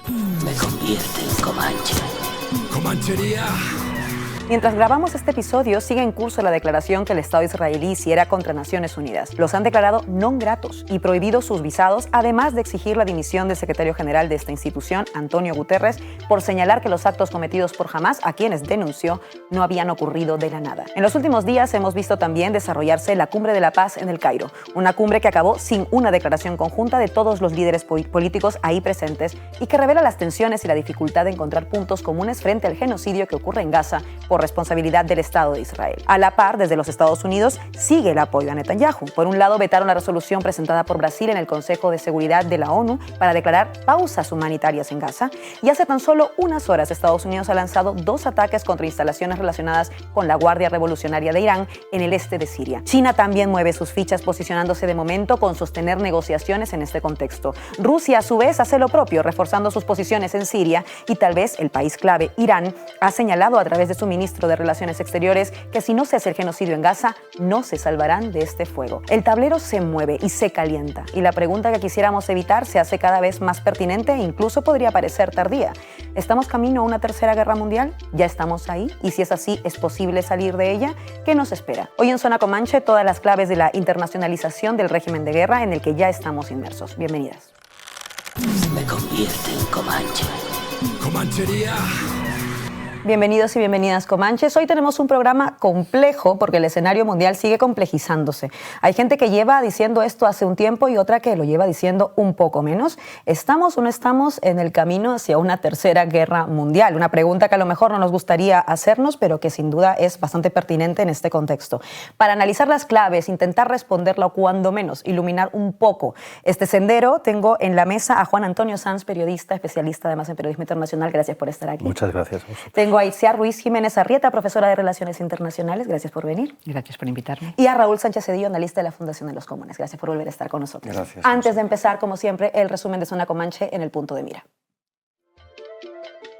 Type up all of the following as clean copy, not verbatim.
Me convierte en Comanche. ¡Comanchería! Mientras grabamos este episodio, sigue en curso la declaración que el Estado israelí hiciera contra Naciones Unidas. Los han declarado non gratos y prohibido sus visados, además de exigir la dimisión del secretario general de esta institución, Antonio Guterres, por señalar que los actos cometidos por Hamás, a quienes denunció, no habían ocurrido de la nada. En los últimos días hemos visto también desarrollarse la Cumbre de la Paz en El Cairo, una cumbre que acabó sin una declaración conjunta de todos los líderes políticos ahí presentes y que revela las tensiones y la dificultad de encontrar puntos comunes frente al genocidio que ocurre en Gaza por responsabilidad del Estado de Israel. A la par, desde los Estados Unidos, sigue el apoyo a Netanyahu. Por un lado, vetaron la resolución presentada por Brasil en el Consejo de Seguridad de la ONU para declarar pausas humanitarias en Gaza. Y hace tan solo unas horas, Estados Unidos ha lanzado 2 ataques contra instalaciones relacionadas con la Guardia Revolucionaria de Irán en el este de Siria. China también mueve sus fichas, posicionándose de momento con sostener negociaciones en este contexto. Rusia, a su vez, hace lo propio, reforzando sus posiciones en Siria, y tal vez el país clave, Irán, ha señalado a través de su ministro de Relaciones Exteriores que si no se hace el genocidio en Gaza, no se salvarán de este fuego. El tablero se mueve y se calienta, y la pregunta que quisiéramos evitar se hace cada vez más pertinente e incluso podría parecer tardía. ¿Estamos camino a una tercera guerra mundial? ¿Ya estamos ahí? Y si es así, ¿es posible salir de ella? ¿Qué nos espera? Hoy en Zona Comanche, todas las claves de la internacionalización del régimen de guerra en el que ya estamos inmersos. Bienvenidas. Me convierte en Comanche. ¡Comanchería! Bienvenidos y bienvenidas, Comanches. Hoy tenemos un programa complejo porque el escenario mundial sigue complejizándose. Hay gente que lleva diciendo esto hace un tiempo y otra que lo lleva diciendo un poco menos. ¿Estamos o no estamos en el camino hacia una tercera guerra mundial? Una pregunta que a lo mejor no nos gustaría hacernos, pero que sin duda es bastante pertinente en este contexto. Para analizar las claves, intentar responderla o cuando menos iluminar un poco este sendero, tengo en la mesa a Juan Antonio Sanz, periodista, especialista además en periodismo internacional. Gracias por estar aquí. Muchas gracias a vosotros. Tengo a Itziar Ruiz Jiménez Arrieta, profesora de Relaciones Internacionales. Gracias por venir. Gracias por invitarme. Y a Raúl Sánchez Cedillo, analista de la Fundación de los Comunes. Gracias por volver a estar con nosotros. Gracias. Antes de empezar, como siempre, el resumen de Zona Comanche en el punto de mira.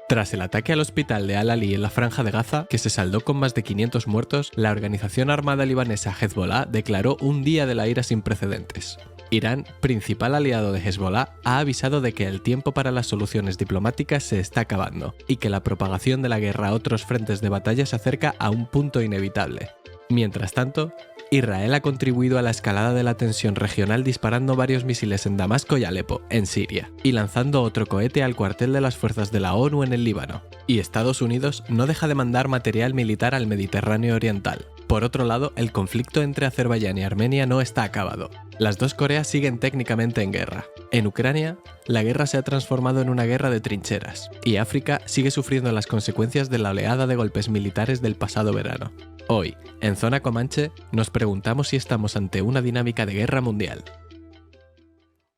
Tras el ataque al hospital de Al-Ali en la Franja de Gaza, que se saldó con más de 500 muertos, la organización armada libanesa Hezbollah declaró un día de la ira sin precedentes. Irán, principal aliado de Hezbollah, ha avisado de que el tiempo para las soluciones diplomáticas se está acabando y que la propagación de la guerra a otros frentes de batalla se acerca a un punto inevitable. Mientras tanto, Israel ha contribuido a la escalada de la tensión regional disparando varios misiles en Damasco y Alepo, en Siria, y lanzando otro cohete al cuartel de las fuerzas de la ONU en el Líbano. Y Estados Unidos no deja de mandar material militar al Mediterráneo Oriental. Por otro lado, el conflicto entre Azerbaiyán y Armenia no está acabado. Las dos Coreas siguen técnicamente en guerra. En Ucrania, la guerra se ha transformado en una guerra de trincheras, y África sigue sufriendo las consecuencias de la oleada de golpes militares del pasado verano. Hoy, en Zona Comanche, nos preguntamos si estamos ante una dinámica de guerra mundial.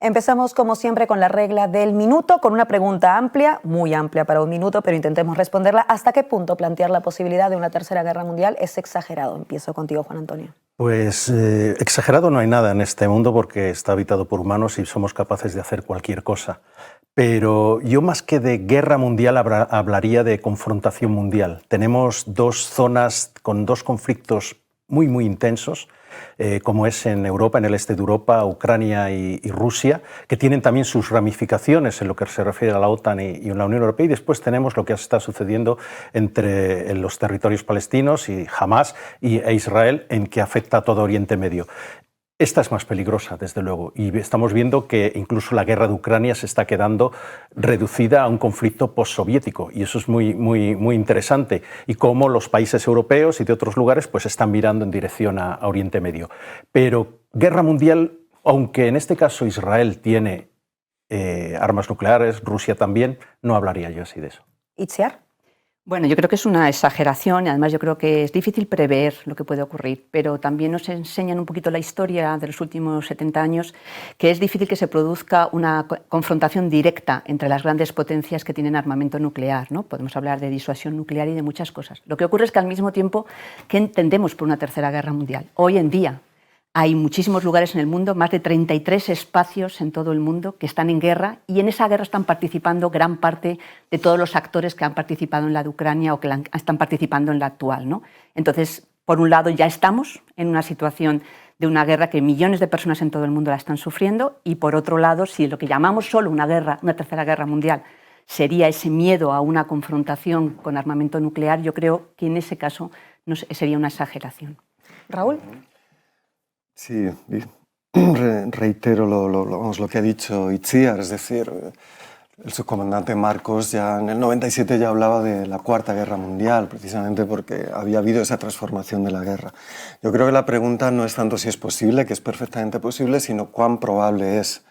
Empezamos, como siempre, con la regla del minuto, con una pregunta amplia, muy amplia para un minuto, pero intentemos responderla. ¿Hasta qué punto plantear la posibilidad de una tercera guerra mundial es exagerado? Empiezo contigo, Juan Antonio. Pues exagerado no hay nada en este mundo porque está habitado por humanos y somos capaces de hacer cualquier cosa. Pero yo más que de guerra mundial hablaría de confrontación mundial. Tenemos 2 zonas con 2 conflictos muy intensos, como es en Europa, en el este de Europa, Ucrania y Rusia, que tienen también sus ramificaciones en lo que se refiere a la OTAN y la Unión Europea. Y después tenemos lo que está sucediendo entre los territorios palestinos y Hamás e Israel, en que afecta a todo Oriente Medio. Esta es más peligrosa, desde luego, y estamos viendo que incluso la guerra de Ucrania se está quedando reducida a un conflicto postsoviético, y eso es muy interesante, y cómo los países europeos y de otros lugares pues están mirando en dirección a Oriente Medio. Pero guerra mundial, aunque en este caso Israel tiene armas nucleares, Rusia también, no hablaría yo así de eso. ¿Itziar? Bueno, yo creo que es una exageración y además yo creo que es difícil prever lo que puede ocurrir, pero también nos enseñan un poquito la historia de los últimos 70 años que es difícil que se produzca una confrontación directa entre las grandes potencias que tienen armamento nuclear, ¿no? Podemos hablar de disuasión nuclear y de muchas cosas. Lo que ocurre es que al mismo tiempo, ¿qué entendemos por una tercera guerra mundial? Hoy en día hay muchísimos lugares en el mundo, más de 33 espacios en todo el mundo que están en guerra, y en esa guerra están participando gran parte de todos los actores que han participado en la de Ucrania o que están participando en la actual, ¿no? Entonces, por un lado, ya estamos en una situación de una guerra que millones de personas en todo el mundo la están sufriendo, y por otro lado, si lo que llamamos solo una guerra, una tercera guerra mundial, sería ese miedo a una confrontación con armamento nuclear, yo creo que en ese caso sería una exageración. Raúl. Sí, reitero lo que ha dicho Itziar, es decir, el subcomandante Marcos ya en el 97 ya hablaba de la Cuarta Guerra Mundial, precisamente porque había habido esa transformación de la guerra. Yo creo que la pregunta no es tanto si es posible, que es perfectamente posible, sino cuán probable es.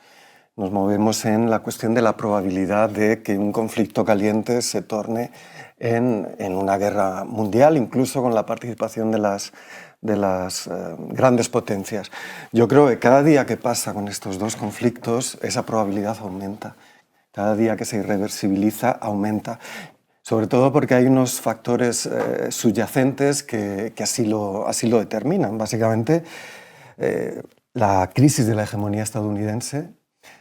Nos movemos en la cuestión de la probabilidad de que un conflicto caliente se torne en una guerra mundial, incluso con la participación de las grandes potencias. Yo creo que cada día que pasa con estos dos conflictos, esa probabilidad aumenta. Cada día que se irreversibiliza, aumenta. Sobre todo porque hay unos factores subyacentes que así lo determinan. Básicamente, la crisis de la hegemonía estadounidense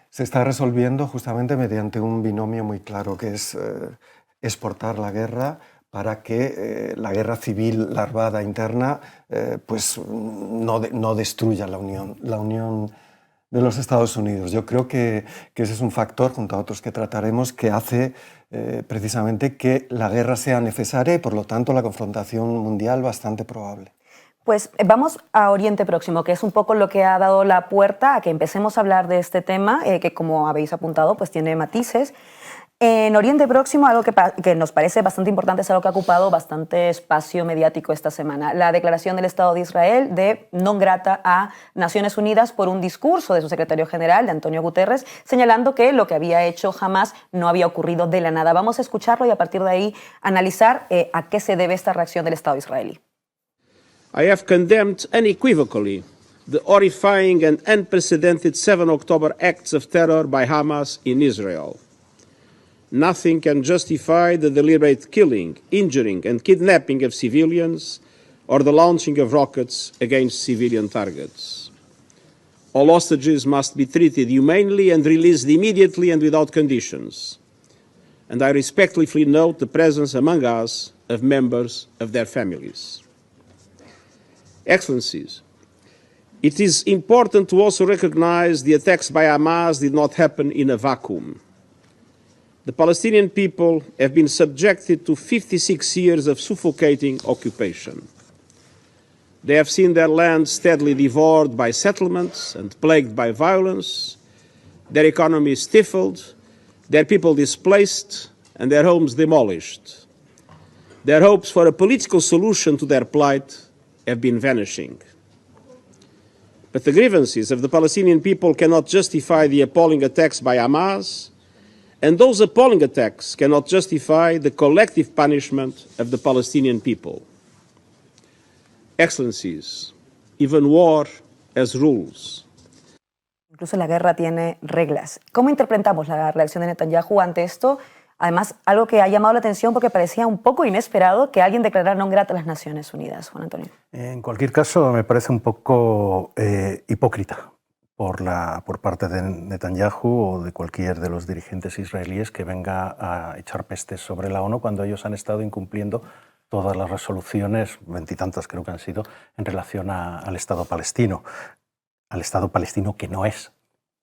se está resolviendo justamente mediante un binomio muy claro, que es exportar la guerra para que la guerra civil larvada interna pues no destruya la unión de los Estados Unidos. Yo creo que ese es un factor, junto a otros que trataremos, que hace precisamente que la guerra sea necesaria y por lo tanto la confrontación mundial bastante probable. Pues vamos a Oriente Próximo, que es un poco lo que ha dado la puerta a que empecemos a hablar de este tema, que como habéis apuntado, pues tiene matices. En Oriente Próximo, algo que nos parece bastante importante es algo que ha ocupado bastante espacio mediático esta semana. La declaración del Estado de Israel de non grata a Naciones Unidas por un discurso de su secretario general, de Antonio Guterres, señalando que lo que había hecho Hamás no había ocurrido de la nada. Vamos a escucharlo y a partir de ahí analizar a qué se debe esta reacción del Estado israelí. I have condemned unequivocally the horrifying and unprecedented 7 October acts of terror by Hamas in Israel. Nothing can justify the deliberate killing, injuring and kidnapping of civilians or the launching of rockets against civilian targets. All hostages must be treated humanely and released immediately and without conditions. And I respectfully note the presence among us of members of their families. Excellencies, it is important to also recognize the attacks by Hamas did not happen in a vacuum. The Palestinian people have been subjected to 56 years of suffocating occupation. They have seen their land steadily devoured by settlements and plagued by violence, their economy stifled, their people displaced, and their homes demolished. Their hopes for a political solution to their plight have been vanishing. But the grievances of the Palestinian people cannot justify the appalling attacks by Hamas, and those appalling attacks cannot justify the collective punishment of the Palestinian people. Excellencies, even war has rules. Incluso la guerra tiene reglas. ¿Cómo interpretamos la reacción de Netanyahu ante esto? Además, algo que ha llamado la atención porque parecía un poco inesperado que alguien declarara non grata a las Naciones Unidas. Juan Antonio. En cualquier caso, me parece un poco hipócrita por parte de Netanyahu o de cualquier de los dirigentes israelíes que venga a echar pestes sobre la ONU cuando ellos han estado incumpliendo todas las resoluciones, 20 y tantas creo que han sido, en relación al Estado palestino que no es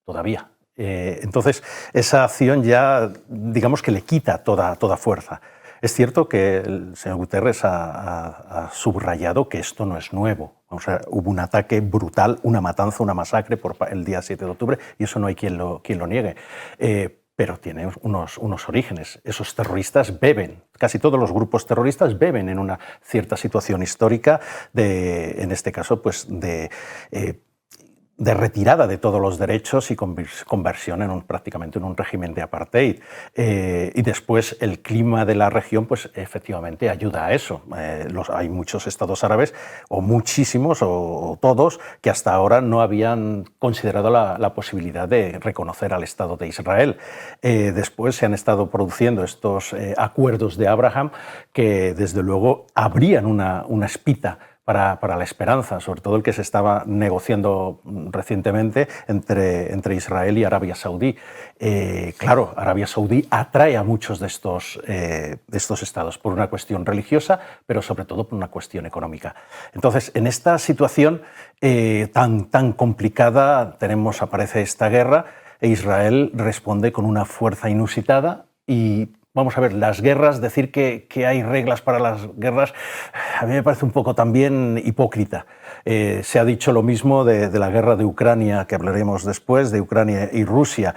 todavía. Entonces, esa acción ya, digamos que le quita toda fuerza. Es cierto que el señor Guterres ha subrayado que esto no es nuevo. O sea, hubo un ataque brutal, una matanza, una masacre el día 7 de octubre y eso no hay quien lo niegue. Pero tiene unos orígenes. Esos terroristas beben, casi todos los grupos terroristas beben en una cierta situación histórica en este caso, pues de retirada de todos los derechos y conversión prácticamente en un régimen de apartheid. Y después el clima de la región pues efectivamente ayuda a eso. Hay muchos estados árabes, o muchísimos, o todos, que hasta ahora no habían considerado la posibilidad de reconocer al Estado de Israel. Después se han estado produciendo estos acuerdos de Abraham que desde luego abrían una espita para la esperanza, sobre todo el que se estaba negociando recientemente entre Israel y Arabia Saudí. Claro, Arabia Saudí atrae a muchos de estos estados por una cuestión religiosa, pero sobre todo por una cuestión económica. Entonces, en esta situación tan complicada aparece esta guerra e Israel responde con una fuerza inusitada y vamos a ver, las guerras, decir que hay reglas para las guerras, a mí me parece un poco también hipócrita. Se ha dicho lo mismo de la guerra de Ucrania, que hablaremos después, de Ucrania y Rusia,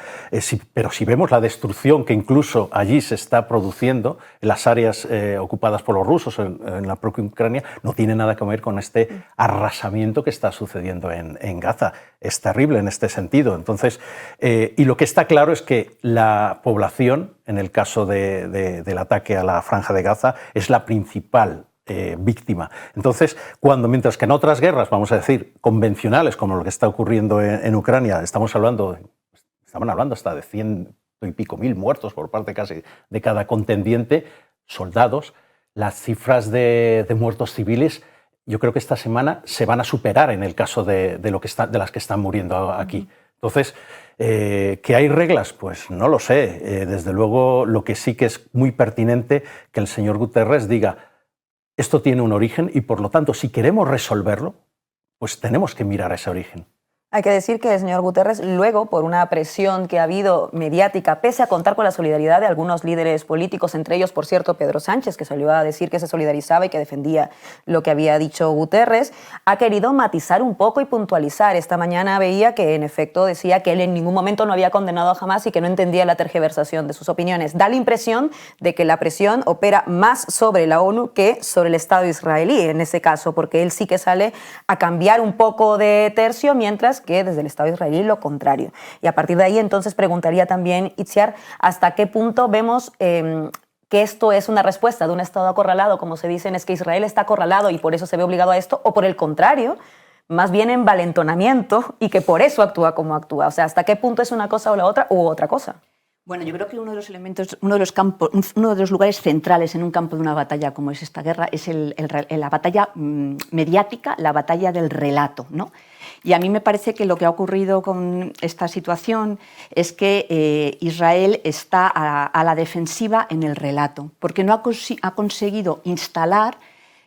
pero si vemos la destrucción que incluso allí se está produciendo en las áreas ocupadas por los rusos, en la propia Ucrania, no tiene nada que ver con este arrasamiento que está sucediendo en Gaza. Es terrible en este sentido. Entonces, y lo que está claro es que la población, en el caso del ataque a la Franja de Gaza, es la principal víctima. Entonces, mientras que en otras guerras, vamos a decir, convencionales, como lo que está ocurriendo en Ucrania, estaban hablando hasta de 100 y pico mil muertos por parte casi de cada contendiente, soldados, las cifras de muertos civiles, yo creo que esta semana se van a superar en el caso de las que están muriendo aquí. Entonces, ¿que hay reglas? Pues no lo sé. Desde luego, lo que sí que es muy pertinente que el señor Guterres diga: esto tiene un origen y, por lo tanto, si queremos resolverlo, pues tenemos que mirar a ese origen. Hay que decir que el señor Guterres, luego, por una presión que ha habido mediática, pese a contar con la solidaridad de algunos líderes políticos, entre ellos, por cierto, Pedro Sánchez, que salió a decir que se solidarizaba y que defendía lo que había dicho Guterres, ha querido matizar un poco y puntualizar. Esta mañana veía que, en efecto, decía que él en ningún momento no había condenado a Hamás y que no entendía la tergiversación de sus opiniones. Da la impresión de que la presión opera más sobre la ONU que sobre el Estado israelí, en ese caso, porque él sí que sale a cambiar un poco de tercio, mientras que desde el Estado israelí lo contrario. Y a partir de ahí, entonces, preguntaría también, Itziar, ¿hasta qué punto vemos que esto es una respuesta de un Estado acorralado, como se dicen, es que Israel está acorralado y por eso se ve obligado a esto, o por el contrario, más bien envalentonamiento y que por eso actúa como actúa? O sea, ¿hasta qué punto es una cosa o la otra u otra cosa? Bueno, yo creo que uno de los elementos, uno de los lugares centrales en un campo de una batalla como es esta guerra es la batalla mediática, la batalla del relato, ¿no? Y a mí me parece que lo que ha ocurrido con esta situación es que Israel está a la defensiva en el relato, porque no ha conseguido instalar,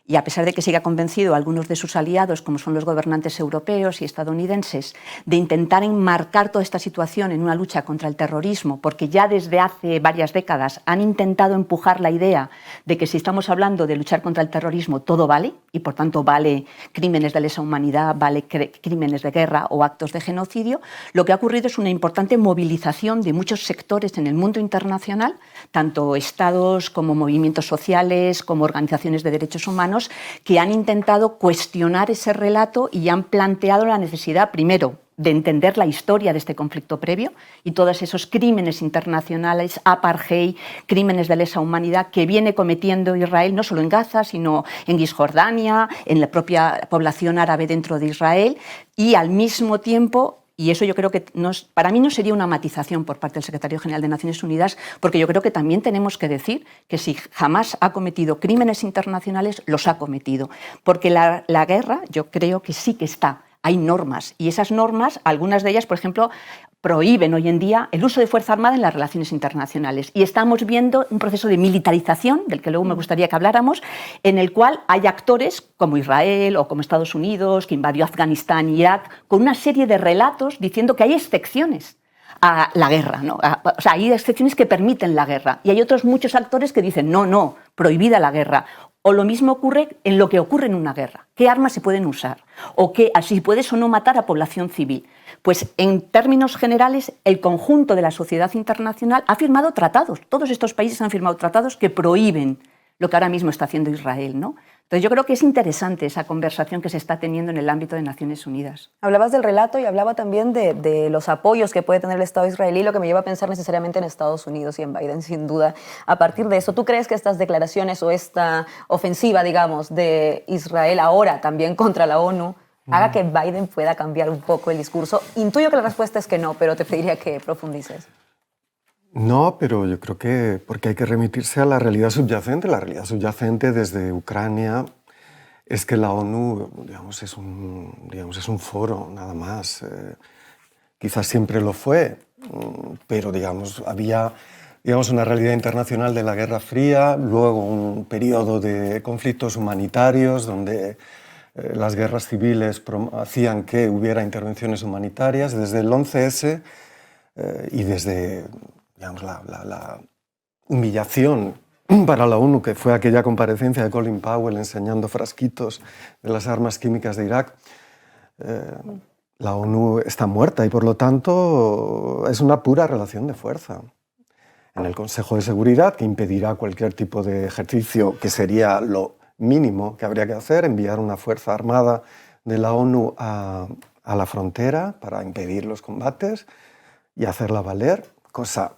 y a pesar de que siga convencido a algunos de sus aliados, como son los gobernantes europeos y estadounidenses, de intentar enmarcar toda esta situación en una lucha contra el terrorismo, porque ya desde hace varias décadas han intentado empujar la idea de que si estamos hablando de luchar contra el terrorismo, todo vale, y por tanto vale crímenes de lesa humanidad, vale crímenes de guerra o actos de genocidio, lo que ha ocurrido es una importante movilización de muchos sectores en el mundo internacional, tanto estados como movimientos sociales, como organizaciones de derechos humanos, que han intentado cuestionar ese relato y han planteado la necesidad, primero, de entender la historia de este conflicto previo y todos esos crímenes internacionales, apartheid, crímenes de lesa humanidad que viene cometiendo Israel, no solo en Gaza, sino en Cisjordania, en la propia población árabe dentro de Israel, y al mismo tiempo. Y eso yo creo que para mí no sería una matización por parte del Secretario General de Naciones Unidas, porque yo creo que también tenemos que decir que si Hamás ha cometido crímenes internacionales, los ha cometido. Porque la guerra yo creo que sí que está. Hay normas y esas normas, algunas de ellas, por ejemplo, prohíben hoy en día el uso de fuerza armada en las relaciones internacionales. Y estamos viendo un proceso de militarización, del que luego me gustaría que habláramos, en el cual hay actores como Israel o como Estados Unidos, que invadió Afganistán y Irak, con una serie de relatos diciendo que hay excepciones a la guerra, ¿no? O sea, hay excepciones que permiten la guerra. Y hay otros muchos actores que dicen, no, prohibida la guerra. O lo mismo ocurre en lo que ocurre en una guerra. ¿Qué armas se pueden usar? O si puedes o no matar a población civil. Pues en términos generales, el conjunto de la sociedad internacional ha firmado tratados. Todos estos países han firmado tratados que prohíben lo que ahora mismo está haciendo Israel, ¿no? Entonces yo creo que es interesante esa conversación que se está teniendo en el ámbito de Naciones Unidas. Hablabas del relato y hablaba también de los apoyos que puede tener el Estado israelí, lo que me lleva a pensar necesariamente en Estados Unidos y en Biden, sin duda. A partir de eso, ¿tú crees que estas declaraciones o esta ofensiva, digamos, de Israel ahora también contra la ONU haga que Biden pueda cambiar un poco el discurso? Intuyo que la respuesta es que no, pero te pediría que profundices. No, pero yo creo que porque hay que remitirse a la realidad subyacente. La realidad subyacente desde Ucrania es que la ONU, digamos, es un foro, nada más. Quizás siempre lo fue, pero digamos, había una realidad internacional de la Guerra Fría, luego un periodo de conflictos humanitarios donde las guerras civiles hacían que hubiera intervenciones humanitarias. Desde el 11S y desde, digamos, la humillación para la ONU, que fue aquella comparecencia de Colin Powell enseñando frasquitos de las armas químicas de Irak, la ONU está muerta y por lo tanto es una pura relación de fuerza. En el Consejo de Seguridad, que impedirá cualquier tipo de ejercicio, que sería lo mínimo que habría que hacer, enviar una fuerza armada de la ONU a la frontera para impedir los combates y hacerla valer, cosa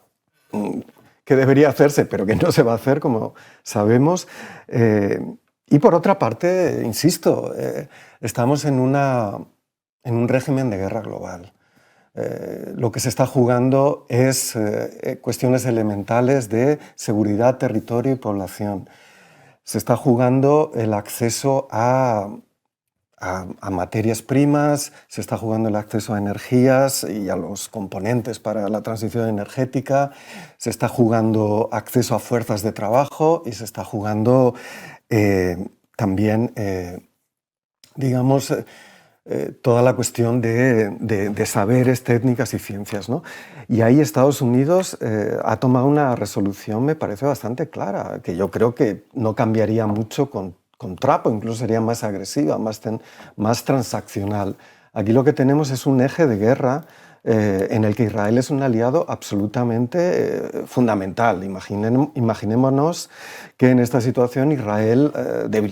que debería hacerse, pero que no se va a hacer, como sabemos. Y por otra parte, insisto, estamos en un régimen de guerra global. Lo que se está jugando es cuestiones elementales de seguridad, territorio y población. Se está jugando el acceso a materias primas, se está jugando el acceso a energías y a los componentes para la transición energética, se está jugando acceso a fuerzas de trabajo y se está jugando también, digamos, toda la cuestión de saberes, técnicas y ciencias, ¿no? Y ahí Estados Unidos ha tomado una resolución, me parece bastante clara, que yo creo que no cambiaría mucho con Trump, o incluso sería más agresiva, más transaccional. Aquí lo que tenemos es un eje de guerra en el que Israel es un aliado absolutamente fundamental. Imaginémonos que en esta situación Israel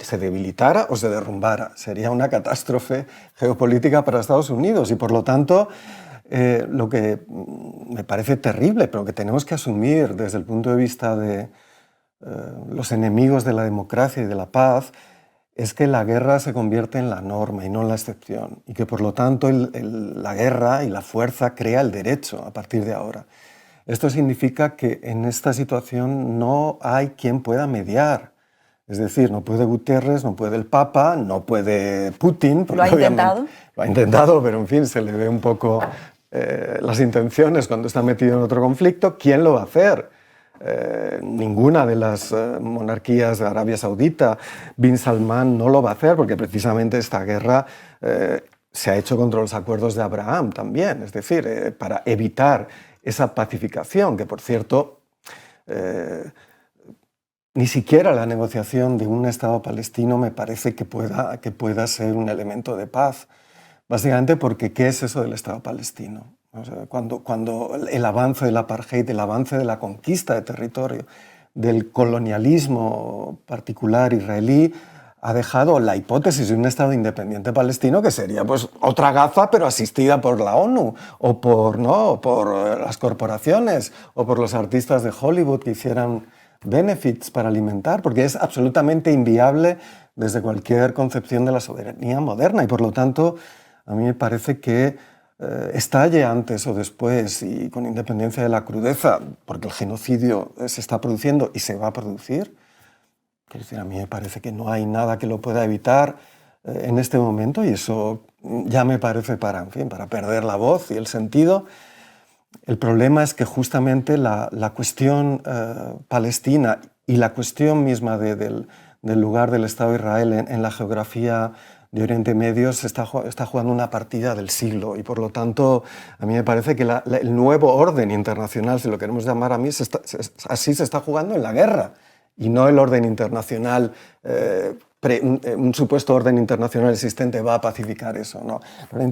se debilitara o se derrumbara. Sería una catástrofe geopolítica para Estados Unidos y, por lo tanto, lo que me parece terrible, pero que tenemos que asumir desde el punto de vista de los enemigos de la democracia y de la paz, es que la guerra se convierte en la norma y no en la excepción, y que por lo tanto la guerra y la fuerza crea el derecho a partir de ahora. Esto significa que en esta situación no hay quien pueda mediar. Es decir, no puede Guterres, no puede el Papa, no puede Putin. ¿Lo ha intentado? Lo ha intentado, pero en fin, se le ve un poco las intenciones cuando está metido en otro conflicto. ¿Quién lo va a hacer? Ninguna de las monarquías de Arabia Saudita, Bin Salman no lo va a hacer porque precisamente esta guerra se ha hecho contra los acuerdos de Abraham también, es decir, para evitar esa pacificación, que por cierto ni siquiera la negociación de un Estado palestino me parece que pueda ser un elemento de paz, básicamente porque ¿qué es eso del Estado palestino? O sea, cuando el avance del apartheid, el avance de la conquista de territorio, del colonialismo particular israelí, ha dejado la hipótesis de un Estado independiente palestino que sería pues otra Gaza, pero asistida por la ONU, o por las corporaciones, o por los artistas de Hollywood que hicieran benefits para alimentar, porque es absolutamente inviable desde cualquier concepción de la soberanía moderna. Y por lo tanto, a mí me parece que estalle antes o después y con independencia de la crudeza, porque el genocidio se está produciendo y se va a producir. Quiero decir, a mí me parece que no hay nada que lo pueda evitar en este momento y eso ya me parece para perder la voz y el sentido. El problema es que justamente la cuestión palestina y la cuestión misma del lugar del Estado de Israel en la geografía de Oriente Medio se está jugando una partida del siglo y por lo tanto a mí me parece que el nuevo orden internacional, si lo queremos llamar así, se está jugando en la guerra y no el orden internacional, un supuesto orden internacional existente va a pacificar eso. No, el orden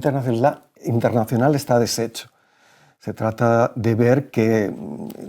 internacional está deshecho. Se trata de ver qué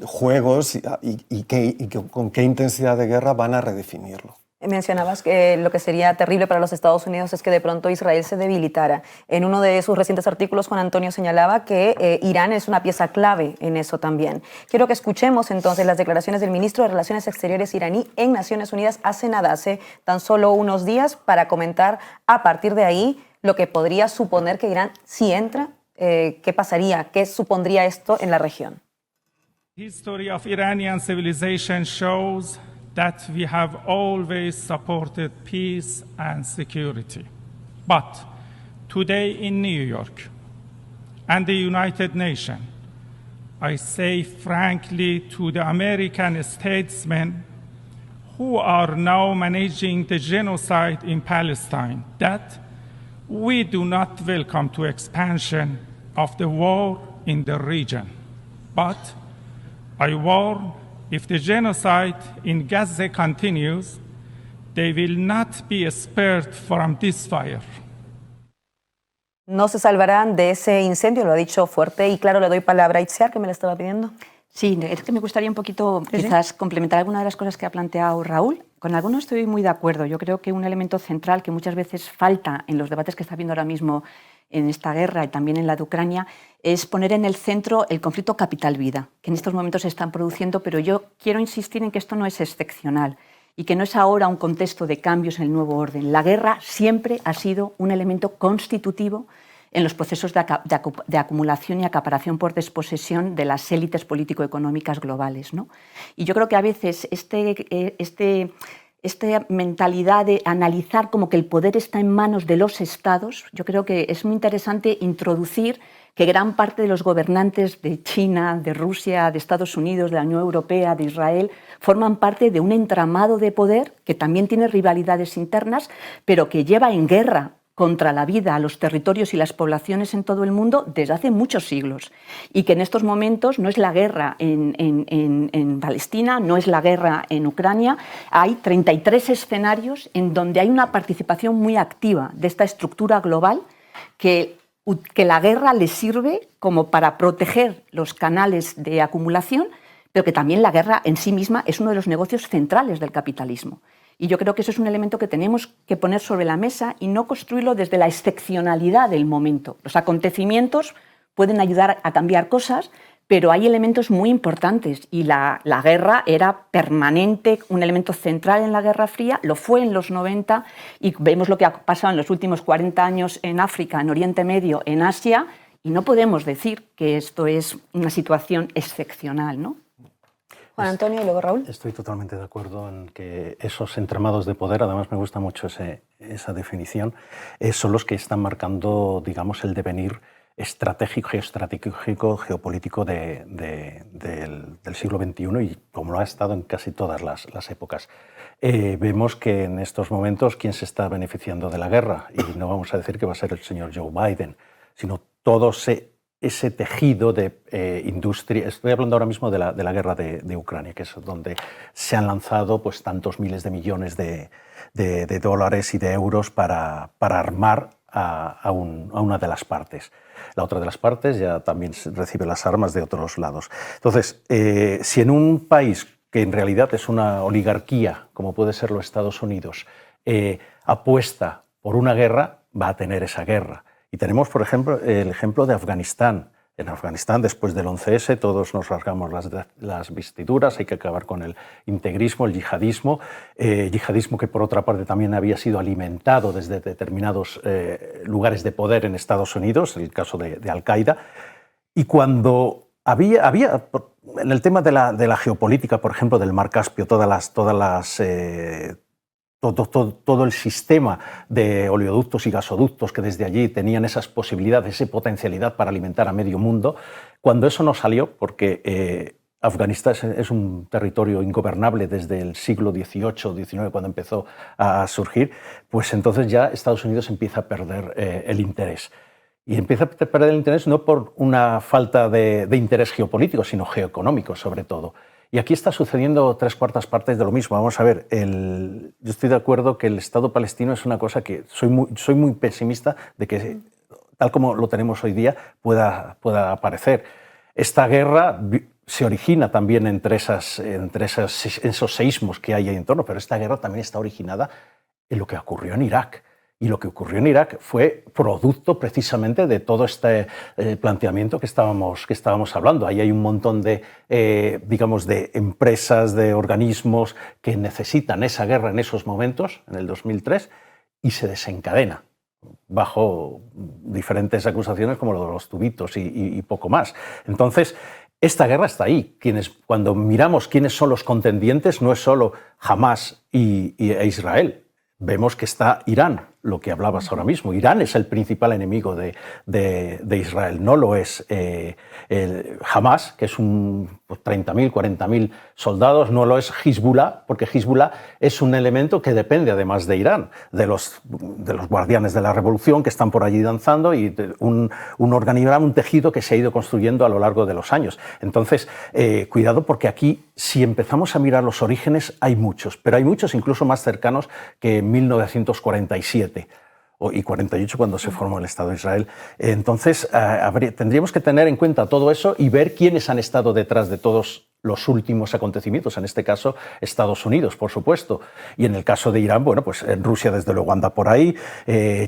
juegos y con qué intensidad de guerra van a redefinirlo. Mencionabas que lo que sería terrible para los Estados Unidos es que de pronto Israel se debilitara. En uno de sus recientes artículos, Juan Antonio señalaba que Irán es una pieza clave en eso también. Quiero que escuchemos entonces las declaraciones del ministro de Relaciones Exteriores iraní en Naciones Unidas hace tan solo unos días, para comentar a partir de ahí lo que podría suponer que Irán, si entra, qué pasaría, qué supondría esto en la región. The history of Iranian civilization shows that we have always supported peace and security. But today in New York and the United Nations, I say frankly to the American statesmen who are now managing the genocide in Palestine that we do not welcome to expansion of the war in the region. But I warn If the genocide in Gaza continues, they will not be spared from this fire. No se salvarán de ese incendio, lo ha dicho fuerte y claro. Le doy palabra a Itziar, que me la estaba pidiendo. Sí, es que me gustaría un poquito quizás complementar alguna de las cosas que ha planteado Raúl. Con algunos estoy muy de acuerdo. Yo creo que un elemento central que muchas veces falta en los debates que está habiendo ahora mismo en esta guerra y también en la de Ucrania es poner en el centro el conflicto capital-vida, que en estos momentos se están produciendo, pero yo quiero insistir en que esto no es excepcional y que no es ahora un contexto de cambios en el nuevo orden. La guerra siempre ha sido un elemento constitutivo en los procesos de acumulación y acaparación por desposesión de las élites político-económicas globales, ¿no? Y yo creo que a veces esta mentalidad de analizar como que el poder está en manos de los estados, yo creo que es muy interesante introducir que gran parte de los gobernantes de China, de Rusia, de Estados Unidos, de la Unión Europea, de Israel, forman parte de un entramado de poder que también tiene rivalidades internas, pero que lleva en guerra contra la vida, a los territorios y las poblaciones en todo el mundo desde hace muchos siglos, y que en estos momentos no es la guerra en Palestina, no es la guerra en Ucrania. Hay 33 escenarios en donde hay una participación muy activa de esta estructura global que la guerra le sirve como para proteger los canales de acumulación, pero que también la guerra en sí misma es uno de los negocios centrales del capitalismo. Y yo creo que eso es un elemento que tenemos que poner sobre la mesa y no construirlo desde la excepcionalidad del momento. Los acontecimientos pueden ayudar a cambiar cosas, pero hay elementos muy importantes y la guerra era permanente, un elemento central en la Guerra Fría, lo fue en los 90 y vemos lo que ha pasado en los últimos 40 años en África, en Oriente Medio, en Asia, y no podemos decir que esto es una situación excepcional, ¿no? Juan Antonio y luego Raúl. Estoy totalmente de acuerdo en que esos entramados de poder, además me gusta mucho esa definición, son los que están marcando, digamos, el devenir estratégico, geopolítico del siglo XXI y como lo ha estado en casi todas las épocas. Vemos que en estos momentos quién se está beneficiando de la guerra, y no vamos a decir que va a ser el señor Joe Biden, sino todo ese tejido de industria. Estoy hablando ahora mismo de la guerra de Ucrania, que es donde se han lanzado pues, tantos miles de millones de dólares y de euros para armar a una de las partes. La otra de las partes ya también recibe las armas de otros lados. Entonces, si en un país que en realidad es una oligarquía, como puede ser los Estados Unidos, apuesta por una guerra, va a tener esa guerra. Y tenemos, por ejemplo, el ejemplo de Afganistán. En Afganistán, después del 11S, todos nos rasgamos las vestiduras, hay que acabar con el integrismo, el yihadismo que por otra parte también había sido alimentado desde determinados lugares de poder en Estados Unidos, el caso de Al-Qaeda. Y cuando había en el tema de la geopolítica, por ejemplo, del Mar Caspio, todo el sistema de oleoductos y gasoductos que desde allí tenían esas posibilidades, esa potencialidad para alimentar a medio mundo, cuando eso no salió, porque Afganistán es un territorio ingobernable desde el siglo XVIII, XIX, cuando empezó a surgir, pues entonces ya Estados Unidos empieza a perder el interés. Y empieza a perder el interés no por una falta de interés geopolítico, sino geoeconómico sobre todo. Y aquí está sucediendo 3/4 partes de lo mismo. Vamos a ver, yo estoy de acuerdo que el Estado palestino es una cosa que soy muy pesimista de que, tal como lo tenemos hoy día, pueda aparecer. Esta guerra se origina también entre esos seísmos que hay ahí en torno, pero esta guerra también está originada en lo que ocurrió en Irak. Y lo que ocurrió en Irak fue producto precisamente de todo este planteamiento que estábamos hablando. Ahí hay un montón de empresas, de organismos que necesitan esa guerra en esos momentos, en el 2003, y se desencadena bajo diferentes acusaciones como lo de los tubitos y poco más. Entonces, esta guerra está ahí. Cuando miramos quiénes son los contendientes, no es solo Hamás e Israel. Vemos que está Irán, lo que hablabas ahora mismo. Irán es el principal enemigo de Israel, no lo es Hamas, que es pues 30.000, 40.000 soldados, no lo es Hezbollah, porque Hezbollah es un elemento que depende además de Irán, de los guardianes de la revolución que están por allí danzando y un organigrama, un tejido que se ha ido construyendo a lo largo de los años. Entonces, cuidado, porque aquí, si empezamos a mirar los orígenes, hay muchos, pero hay muchos incluso más cercanos que en 1947 y 48 cuando se formó el Estado de Israel. Entonces, tendríamos que tener en cuenta todo eso y ver quiénes han estado detrás de todos los últimos acontecimientos, en este caso Estados Unidos, por supuesto, y en el caso de Irán, bueno, pues Rusia desde luego anda por ahí,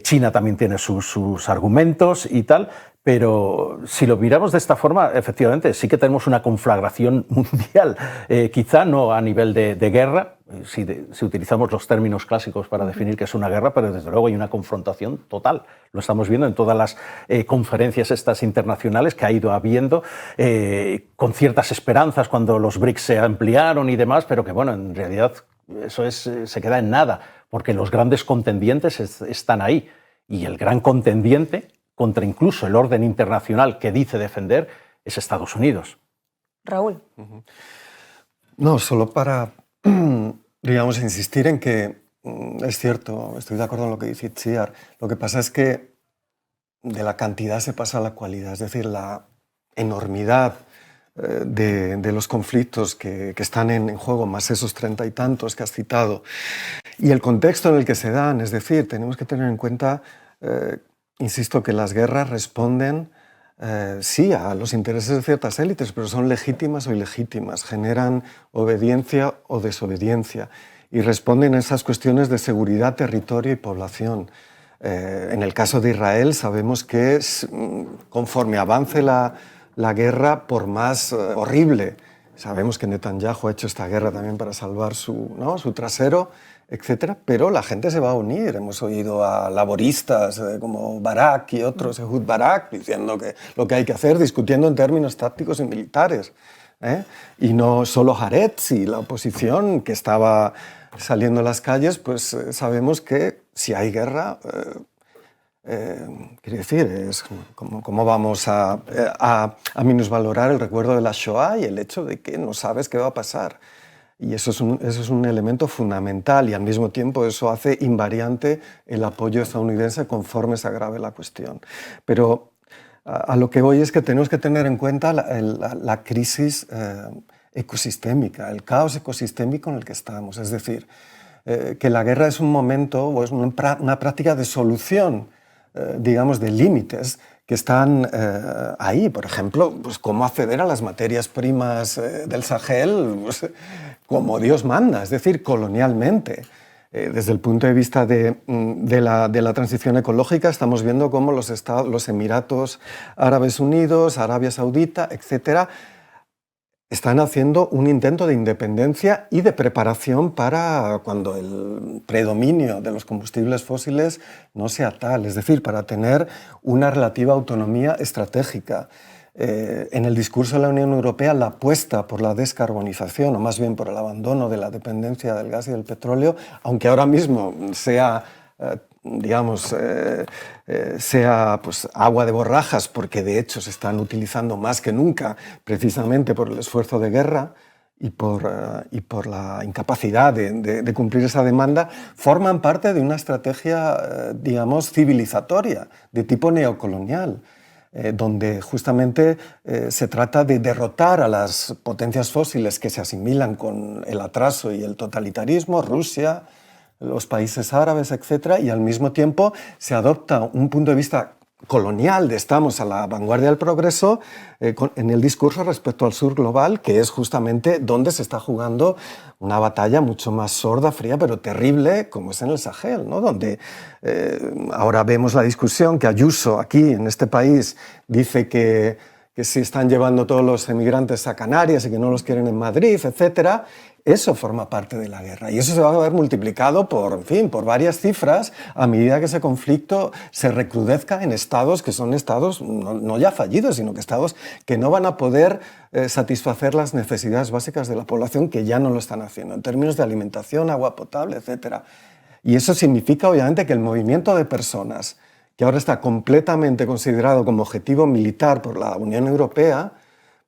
China también tiene sus argumentos y tal, pero si lo miramos de esta forma, efectivamente sí que tenemos una conflagración mundial, quizá no a nivel de guerra, si utilizamos los términos clásicos para definir qué es una guerra, pero desde luego hay una confrontación total. Lo estamos viendo en todas las conferencias estas internacionales que ha ido habiendo, con ciertas esperanzas cuando los BRICS se ampliaron y demás, pero que bueno, en realidad eso se queda en nada, porque los grandes contendientes están ahí. Y el gran contendiente contra incluso el orden internacional que dice defender es Estados Unidos. Raúl. No, solo para, digamos, insistir en que es cierto, estoy de acuerdo en lo que dice Itziar. Lo que pasa es que de la cantidad se pasa a la cualidad, es decir, la enormidad de los conflictos que están en juego, más esos 30 y tantos que has citado, y el contexto en el que se dan, es decir, tenemos que tener en cuenta, insisto, que las guerras responden sí a los intereses de ciertas élites, pero son legítimas o ilegítimas, generan obediencia o desobediencia y responden a esas cuestiones de seguridad, territorio y población. En el caso de Israel sabemos que conforme avance la guerra, por más horrible, sabemos que Netanyahu ha hecho esta guerra también para salvar su trasero, etcétera, pero la gente se va a unir. Hemos oído a laboristas como Barak y otros, Ehud Barak, diciendo que lo que hay que hacer, discutiendo en términos tácticos y militares. Y no solo Haaretz y la oposición que estaba saliendo a las calles, pues sabemos que si hay guerra, quiere decir, es cómo vamos a minusvalorar el recuerdo de la Shoah y el hecho de que no sabes qué va a pasar. Y eso es un elemento fundamental y al mismo tiempo eso hace invariante el apoyo estadounidense conforme se agrave la cuestión. Pero a lo que voy es que tenemos que tener en cuenta la crisis ecosistémica, el caos ecosistémico en el que estamos. Es decir, que la guerra es un momento o es una práctica de solución, digamos, de límites que están ahí. Por ejemplo, pues cómo acceder a las materias primas del Sahel, pues, como Dios manda, es decir, colonialmente. Desde el punto de vista de la transición ecológica, estamos viendo cómo los Emiratos Árabes Unidos, Arabia Saudita, etcétera, están haciendo un intento de independencia y de preparación para cuando el predominio de los combustibles fósiles no sea tal, es decir, para tener una relativa autonomía estratégica. En el discurso de la Unión Europea, la apuesta por la descarbonización, o más bien por el abandono de la dependencia del gas y del petróleo, aunque ahora mismo sea, digamos, sea pues, agua de borrajas, porque de hecho se están utilizando más que nunca, precisamente por el esfuerzo de guerra y por la incapacidad de cumplir esa demanda, forman parte de una estrategia, digamos, civilizatoria, de tipo neocolonial, donde justamente se trata de derrotar a las potencias fósiles que se asimilan con el atraso y el totalitarismo, Rusia, los países árabes, etc. Y al mismo tiempo se adopta un punto de vista colonial de estamos a la vanguardia del progreso en el discurso respecto al sur global, que es justamente donde se está jugando una batalla mucho más sorda, fría, pero terrible, como es en el Sahel, ¿no? Donde ahora vemos la discusión que Ayuso aquí en este país dice que se están llevando todos los emigrantes a Canarias y que no los quieren en Madrid, etcétera. Eso forma parte de la guerra y eso se va a ver multiplicado por varias cifras a medida que ese conflicto se recrudezca en estados que son estados no ya fallidos, sino que estados que no van a poder satisfacer las necesidades básicas de la población, que ya no lo están haciendo, en términos de alimentación, agua potable, etc. Y eso significa, obviamente, que el movimiento de personas, que ahora está completamente considerado como objetivo militar por la Unión Europea,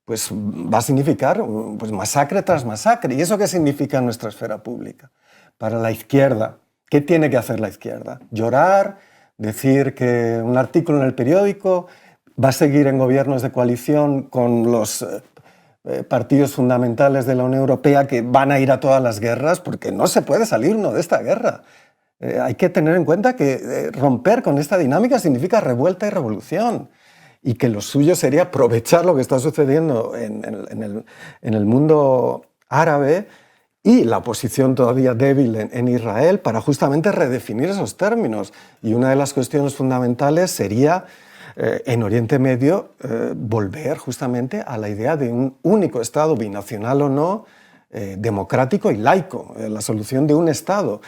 pues va a significar pues, masacre tras masacre. ¿Y eso qué significa en nuestra esfera pública? Para la izquierda, ¿qué tiene que hacer la izquierda? ¿Llorar? ¿Decir que un artículo en el periódico? ¿Va a seguir en gobiernos de coalición con los partidos fundamentales de la Unión Europea que van a ir a todas las guerras? Porque no se puede salir uno de esta guerra. Hay que tener en cuenta que romper con esta dinámica significa revuelta y revolución, y que lo suyo sería aprovechar lo que está sucediendo en el mundo árabe y la oposición todavía débil en Israel para justamente redefinir esos términos. Y una de las cuestiones fundamentales sería, en Oriente Medio, volver justamente a la idea de un único Estado, binacional o no, democrático y laico, la solución de un Estado,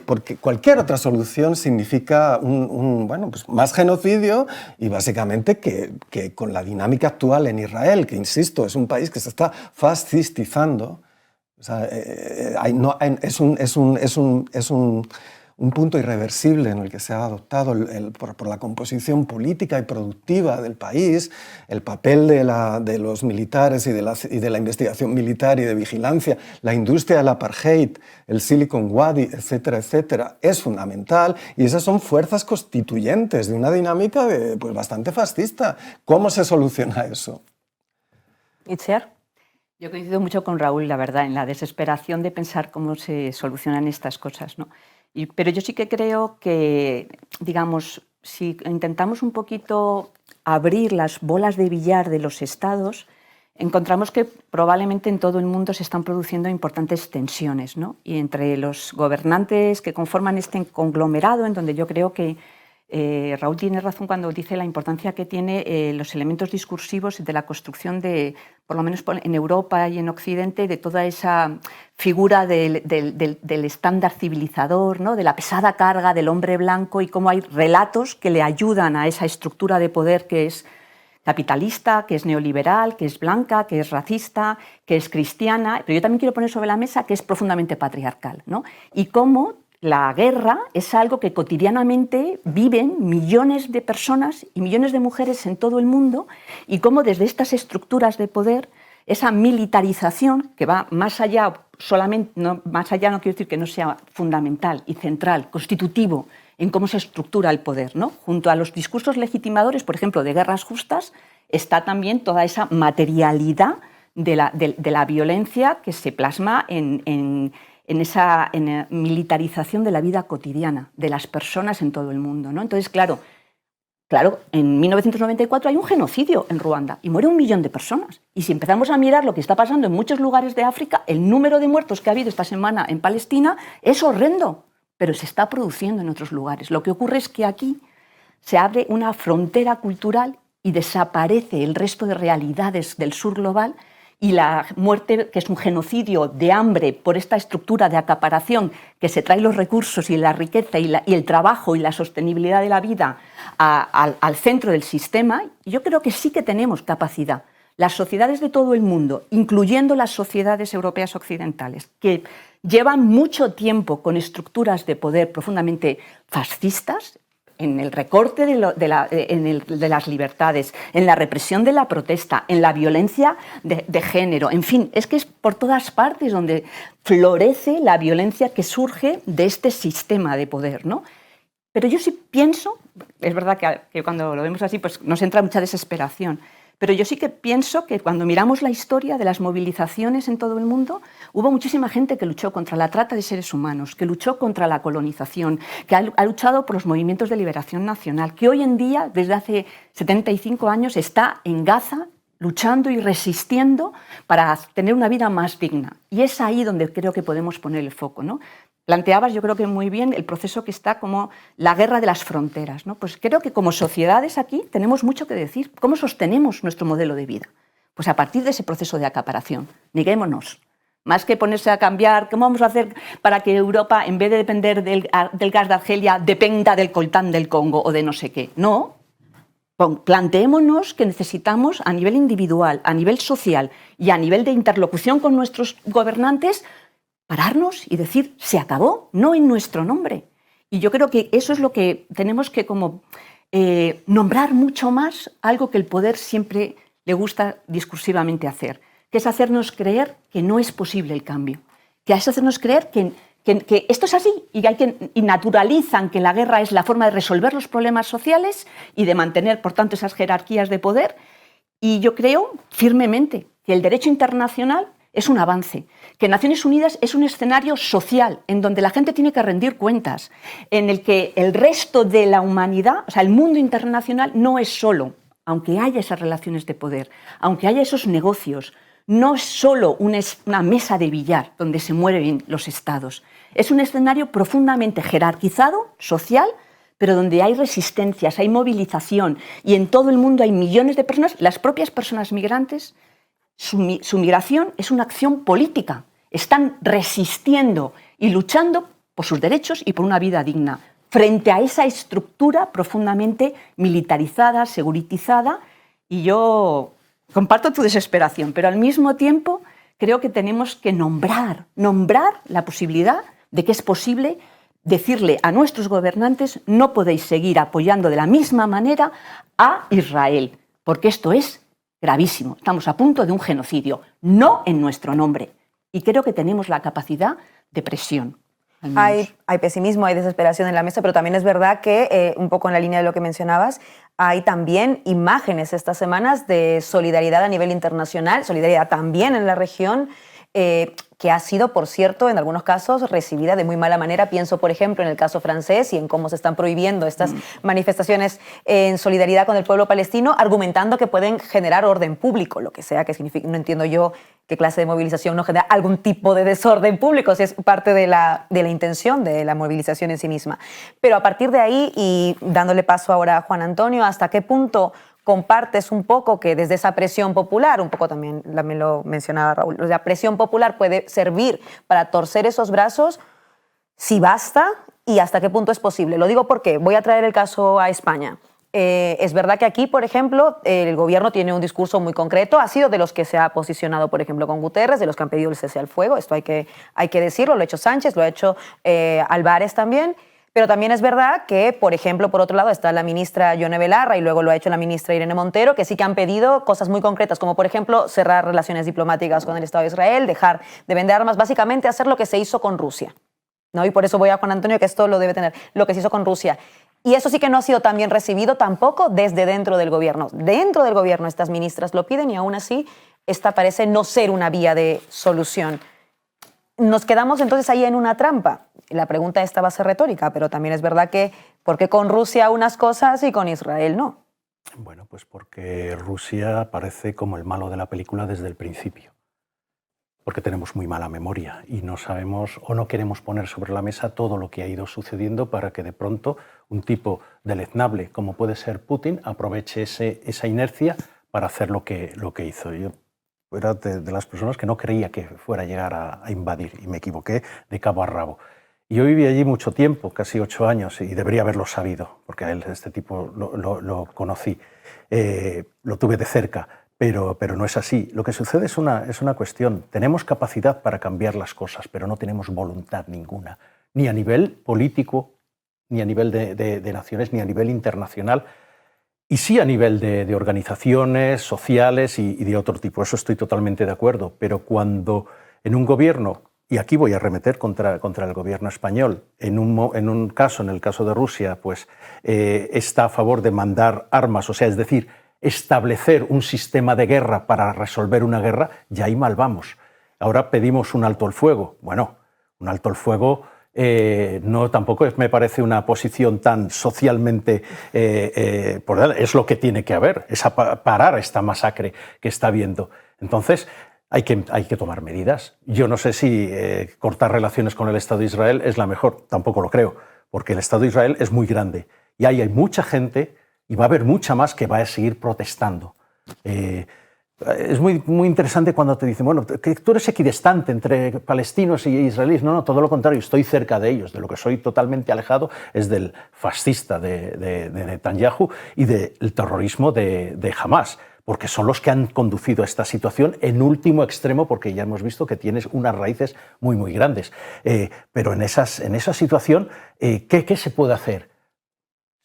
porque cualquier otra solución significa pues más genocidio y básicamente que con la dinámica actual en Israel, que insisto, es un país que se está fascistizando, o sea, es un punto irreversible en el que se ha adoptado por la composición política y productiva del país, el papel de los militares y de la investigación militar y de vigilancia, la industria del apartheid, el Silicon Valley, etcétera, etcétera, es fundamental, y esas son fuerzas constituyentes de una dinámica pues, bastante fascista. ¿Cómo se soluciona eso? Itziar. Yo coincido mucho con Raúl, la verdad, en la desesperación de pensar cómo se solucionan estas cosas, ¿no? Pero yo sí que creo que, digamos, si intentamos un poquito abrir las bolas de billar de los estados, encontramos que probablemente en todo el mundo se están produciendo importantes tensiones, ¿no? Y entre los gobernantes que conforman este conglomerado, en donde yo creo que Raúl tiene razón cuando dice la importancia que tiene los elementos discursivos de la construcción de, por lo menos en Europa y en Occidente, de toda esa figura del estándar civilizador, ¿no? De la pesada carga del hombre blanco, y cómo hay relatos que le ayudan a esa estructura de poder que es capitalista, que es neoliberal, que es blanca, que es racista, que es cristiana, pero yo también quiero poner sobre la mesa que es profundamente patriarcal, ¿no? Y cómo la guerra es algo que cotidianamente viven millones de personas y millones de mujeres en todo el mundo, y cómo desde estas estructuras de poder, esa militarización que va más allá, más allá no quiero decir que no sea fundamental y central, constitutivo en cómo se estructura el poder, ¿no? Junto a los discursos legitimadores, por ejemplo, de guerras justas, está también toda esa materialidad de la violencia que se plasma en esa militarización de la vida cotidiana de las personas en todo el mundo, ¿no? Entonces, claro, en 1994 hay un genocidio en Ruanda y muere 1 millón de personas. Y si empezamos a mirar lo que está pasando en muchos lugares de África, el número de muertos que ha habido esta semana en Palestina es horrendo, pero se está produciendo en otros lugares. Lo que ocurre es que aquí se abre una frontera cultural y desaparece el resto de realidades del sur global, y la muerte, que es un genocidio de hambre por esta estructura de acaparación que se trae los recursos y la riqueza y el trabajo y la sostenibilidad de la vida al centro del sistema, yo creo que sí que tenemos capacidad. Las sociedades de todo el mundo, incluyendo las sociedades europeas occidentales, que llevan mucho tiempo con estructuras de poder profundamente fascistas, en el recorte de las libertades, en la represión de la protesta, en la violencia de género, en fin, es que es por todas partes donde florece la violencia que surge de este sistema de poder, ¿no? Pero yo sí pienso, es verdad que cuando lo vemos así pues nos entra mucha desesperación, pero yo sí que pienso que cuando miramos la historia de las movilizaciones en todo el mundo, hubo muchísima gente que luchó contra la trata de seres humanos, que luchó contra la colonización, que ha luchado por los movimientos de liberación nacional, que hoy en día, desde hace 75 años, está en Gaza luchando y resistiendo para tener una vida más digna. Y es ahí donde creo que podemos poner el foco, ¿no? Planteabas, yo creo que muy bien, el proceso que está como la guerra de las fronteras, ¿no? Pues creo que como sociedades aquí tenemos mucho que decir. ¿Cómo sostenemos nuestro modelo de vida? Pues a partir de ese proceso de acaparación. Neguémonos. Más que ponerse a cambiar, ¿cómo vamos a hacer para que Europa, en vez de depender del gas de Argelia, dependa del coltán del Congo o de no sé qué? No. Planteémonos que necesitamos, a nivel individual, a nivel social y a nivel de interlocución con nuestros gobernantes, pararnos y decir, se acabó, no en nuestro nombre. Y yo creo que eso es lo que tenemos que nombrar mucho más, algo que el poder siempre le gusta discursivamente hacer, que es hacernos creer que no es posible el cambio, que es hacernos creer que esto es así y naturalizan que la guerra es la forma de resolver los problemas sociales y de mantener, por tanto, esas jerarquías de poder. Y yo creo firmemente que el derecho internacional es un avance, que Naciones Unidas es un escenario social en donde la gente tiene que rendir cuentas, en el que el resto de la humanidad, o sea, el mundo internacional no es solo, aunque haya esas relaciones de poder, aunque haya esos negocios, no es solo una mesa de billar donde se mueven los estados, es un escenario profundamente jerarquizado, social, pero donde hay resistencias, hay movilización y en todo el mundo hay millones de personas, las propias personas migrantes. Su migración es una acción política. Están resistiendo y luchando por sus derechos y por una vida digna frente a esa estructura profundamente militarizada, seguritizada. Y yo comparto tu desesperación, pero al mismo tiempo creo que tenemos que nombrar la posibilidad de que es posible decirle a nuestros gobernantes no podéis seguir apoyando de la misma manera a Israel, porque esto es gravísimo. Estamos a punto de un genocidio, no en nuestro nombre. Y creo que tenemos la capacidad de presión. Hay pesimismo, hay desesperación en la mesa, pero también es verdad que, un poco en la línea de lo que mencionabas, hay también imágenes estas semanas de solidaridad a nivel internacional, solidaridad también en la región, que ha sido, por cierto, en algunos casos recibida de muy mala manera. Pienso, por ejemplo, en el caso francés y en cómo se están prohibiendo estas manifestaciones en solidaridad con el pueblo palestino, argumentando que pueden generar orden público, lo que sea que signifique. No entiendo yo qué clase de movilización no genera algún tipo de desorden público, si es parte de la intención de la movilización en sí misma. Pero a partir de ahí, y dándole paso ahora a Juan Antonio, ¿hasta qué punto compartes un poco que desde esa presión popular, un poco también lo mencionaba Raúl, la presión popular puede servir para torcer esos brazos, si basta y hasta qué punto es posible? Lo digo porque voy a traer el caso a España. Es verdad que aquí, por ejemplo, el gobierno tiene un discurso muy concreto, ha sido de los que se ha posicionado, por ejemplo, con Guterres, de los que han pedido el cese al fuego, esto hay que decirlo, lo ha hecho Sánchez, lo ha hecho Álvarez también. Pero también es verdad que, por ejemplo, por otro lado está la ministra Yone Belarra y luego lo ha hecho la ministra Irene Montero, que sí que han pedido cosas muy concretas, como por ejemplo cerrar relaciones diplomáticas con el Estado de Israel, dejar de vender armas, básicamente hacer lo que se hizo con Rusia, ¿no? Y por eso voy a Juan Antonio, que esto lo debe tener, lo que se hizo con Rusia. Y eso sí que no ha sido tan bien recibido tampoco desde dentro del gobierno. Dentro del gobierno estas ministras lo piden y aún así esta parece no ser una vía de solución. Nos quedamos entonces ahí en una trampa. La pregunta esta va a ser retórica, pero también es verdad que ¿por qué con Rusia unas cosas y con Israel no? Bueno, pues porque Rusia aparece como el malo de la película desde el principio. Porque tenemos muy mala memoria y no sabemos o no queremos poner sobre la mesa todo lo que ha ido sucediendo para que de pronto un tipo deleznable como puede ser Putin aproveche esa inercia para hacer lo que hizo. Yo era de las personas que no creía que fuera a llegar a invadir y me equivoqué de cabo a rabo. Y yo viví allí mucho tiempo, casi 8 años, y debería haberlo sabido, porque a él, este tipo, lo conocí, lo tuve de cerca, pero no es así. Lo que sucede es una cuestión. Tenemos capacidad para cambiar las cosas, pero no tenemos voluntad ninguna, ni a nivel político, ni a nivel de naciones, ni a nivel internacional, y sí a nivel de organizaciones sociales y de otro tipo. Eso estoy totalmente de acuerdo, pero cuando en un gobierno, y aquí voy a arremeter contra el gobierno español, en el caso de Rusia, pues está a favor de mandar armas, o sea, es decir, establecer un sistema de guerra para resolver una guerra, ya ahí mal vamos. Ahora pedimos un alto el fuego. Bueno, un alto el fuego tampoco me parece una posición tan socialmente, es lo que tiene que haber, es parar esta masacre que está habiendo. Entonces, hay que tomar medidas. Yo no sé si cortar relaciones con el Estado de Israel es la mejor, tampoco lo creo, porque el Estado de Israel es muy grande y ahí hay mucha gente y va a haber mucha más que va a seguir protestando. Es muy interesante cuando te dicen, bueno, que tú eres equidistante entre palestinos y israelíes. No, todo lo contrario, estoy cerca de ellos. De lo que soy totalmente alejado es del fascista de Netanyahu y del terrorismo de Hamas. porque son los que han conducido a esta situación en último extremo, porque ya hemos visto que tienes unas raíces muy, muy grandes. Pero en esa situación, ¿qué se puede hacer?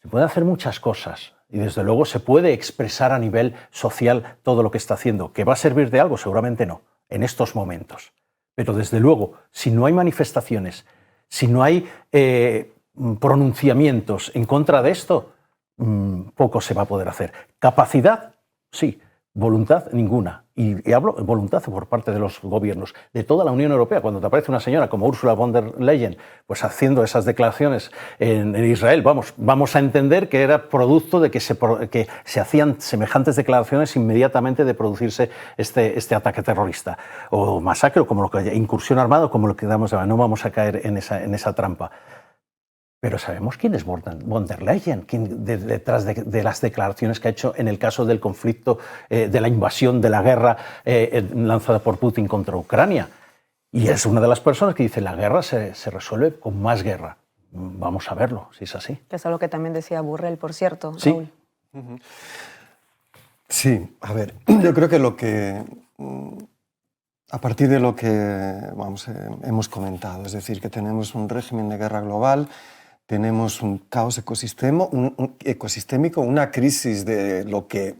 Se pueden hacer muchas cosas y desde luego se puede expresar a nivel social todo lo que está haciendo. ¿Que va a servir de algo? Seguramente no, en estos momentos. Pero desde luego, si no hay manifestaciones, si no hay pronunciamientos en contra de esto, poco se va a poder hacer. Capacidad, sí. Voluntad, ninguna. Y hablo de voluntad por parte de los gobiernos, de toda la Unión Europea. Cuando te aparece una señora como Ursula von der Leyen, pues haciendo esas declaraciones en Israel, vamos a entender que era producto de que se hacían semejantes declaraciones inmediatamente de producirse este ataque terrorista. O masacre, o como lo que incursión armada, como lo que damos de no vamos a caer en esa trampa. Pero sabemos quién es von der Leyen, quién detrás de las declaraciones que ha hecho en el caso del conflicto, de la invasión, de la guerra lanzada por Putin contra Ucrania. Y es una de las personas que dice la guerra se resuelve con más guerra. Vamos a verlo, si es así. Es algo que también decía Borrell, por cierto, sí. Raúl. Sí, a ver, yo creo que a partir de lo que hemos comentado, es decir, que tenemos un régimen de guerra global, tenemos un caos ecosistémico, una crisis de lo que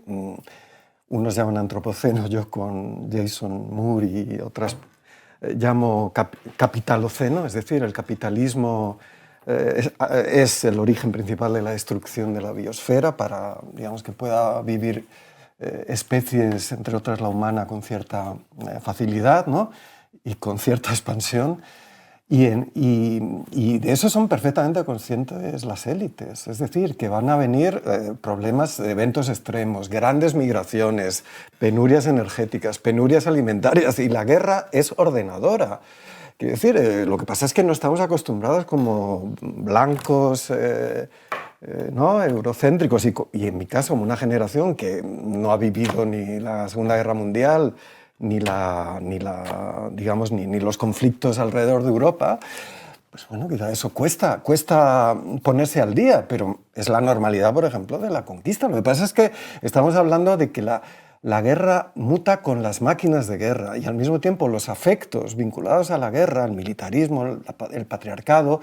unos llaman antropoceno, yo con Jason Moore y otras llamo capitaloceno, es decir, el capitalismo es el origen principal de la destrucción de la biosfera para, digamos, que pueda vivir especies, entre otras la humana, con cierta facilidad, ¿no? Y con cierta expansión. Y de eso son perfectamente conscientes las élites. Es decir, que van a venir problemas, eventos extremos, grandes migraciones, penurias energéticas, penurias alimentarias, y la guerra es ordenadora. Quiero decir, lo que pasa es que no estamos acostumbrados como blancos, ¿no? Eurocéntricos, y en mi caso como una generación que no ha vivido ni la Segunda Guerra Mundial, ni los conflictos alrededor de Europa, pues bueno, quizá eso cuesta ponerse al día, pero es la normalidad, por ejemplo, de la conquista. Lo que pasa es que estamos hablando de que la guerra muta con las máquinas de guerra y al mismo tiempo los afectos vinculados a la guerra, el militarismo, el patriarcado,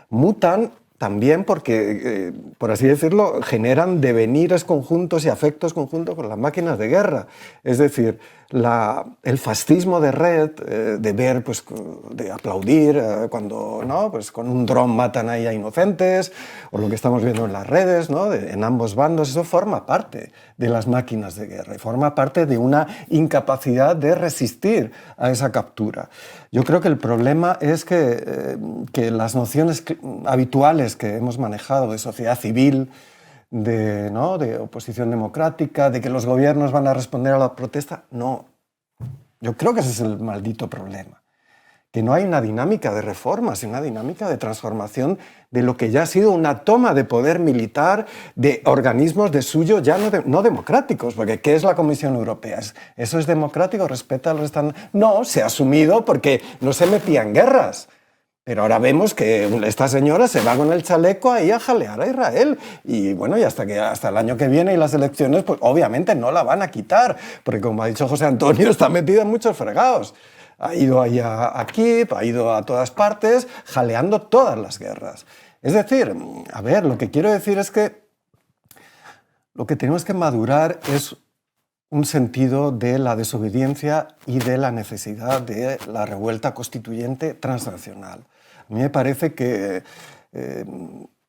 mutan también porque, por así decirlo, generan devenires conjuntos y afectos conjuntos con las máquinas de guerra. Es decir, el fascismo de red, de ver, pues, de aplaudir cuando, ¿no? Pues con un dron matan ahí a inocentes, o lo que estamos viendo en las redes, ¿no? En ambos bandos, eso forma parte de las máquinas de guerra y forma parte de una incapacidad de resistir a esa captura. Yo creo que el problema es que las nociones habituales que hemos manejado de sociedad civil, ¿no? De oposición democrática, de que los gobiernos van a responder a la protesta, no. Yo creo que ese es el maldito problema. Que no hay una dinámica de reformas, una dinámica de transformación de lo que ya ha sido una toma de poder militar de organismos de suyo ya no democráticos, porque ¿qué es la Comisión Europea? ¿Eso es democrático? ¿Respeta los estándares? No, se ha asumido porque no se metía en guerras. Pero ahora vemos que esta señora se va con el chaleco ahí a jalear a Israel. Y bueno, y hasta el año que viene y las elecciones, pues obviamente no la van a quitar, porque como ha dicho José Antonio, está metida en muchos fregados. Ha ido ahí a Kiev, ha ido a todas partes, jaleando todas las guerras. Es decir, a ver, lo que quiero decir es que lo que tenemos que madurar es un sentido de la desobediencia y de la necesidad de la revuelta constituyente transnacional. A mí me parece que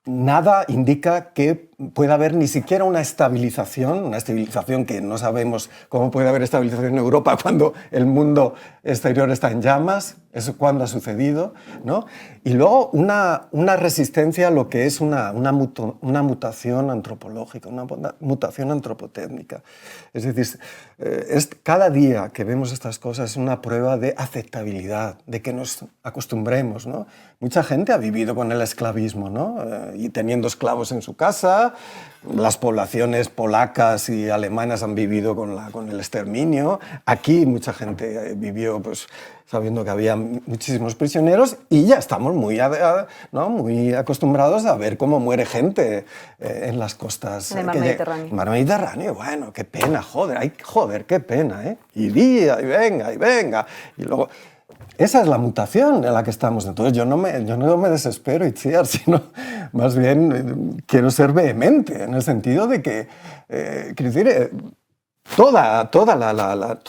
nada indica que pueda haber ni siquiera una estabilización que no sabemos cómo puede haber estabilización en Europa cuando el mundo exterior está en llamas, eso cuándo ha sucedido, ¿no? Y luego una resistencia a lo que es una mutación antropológica, una mutación antropotécnica. Es decir, cada día que vemos estas cosas es una prueba de aceptabilidad, de que nos acostumbremos, ¿no? Mucha gente ha vivido con el esclavismo, ¿no? Y teniendo esclavos en su casa. Las poblaciones polacas y alemanas han vivido con el exterminio. Aquí mucha gente vivió, pues, sabiendo que había muchísimos prisioneros, y ya estamos muy acostumbrados a ver cómo muere gente en las costas. En el mar Mediterráneo. Mar Mediterráneo, bueno, qué pena, joder, qué pena, ¿eh? Y día, y venga. Y luego, esa es la mutación en la que estamos. Entonces yo no me desespero, Itziar, sino más bien quiero ser vehemente, en el sentido de que, quiero decir,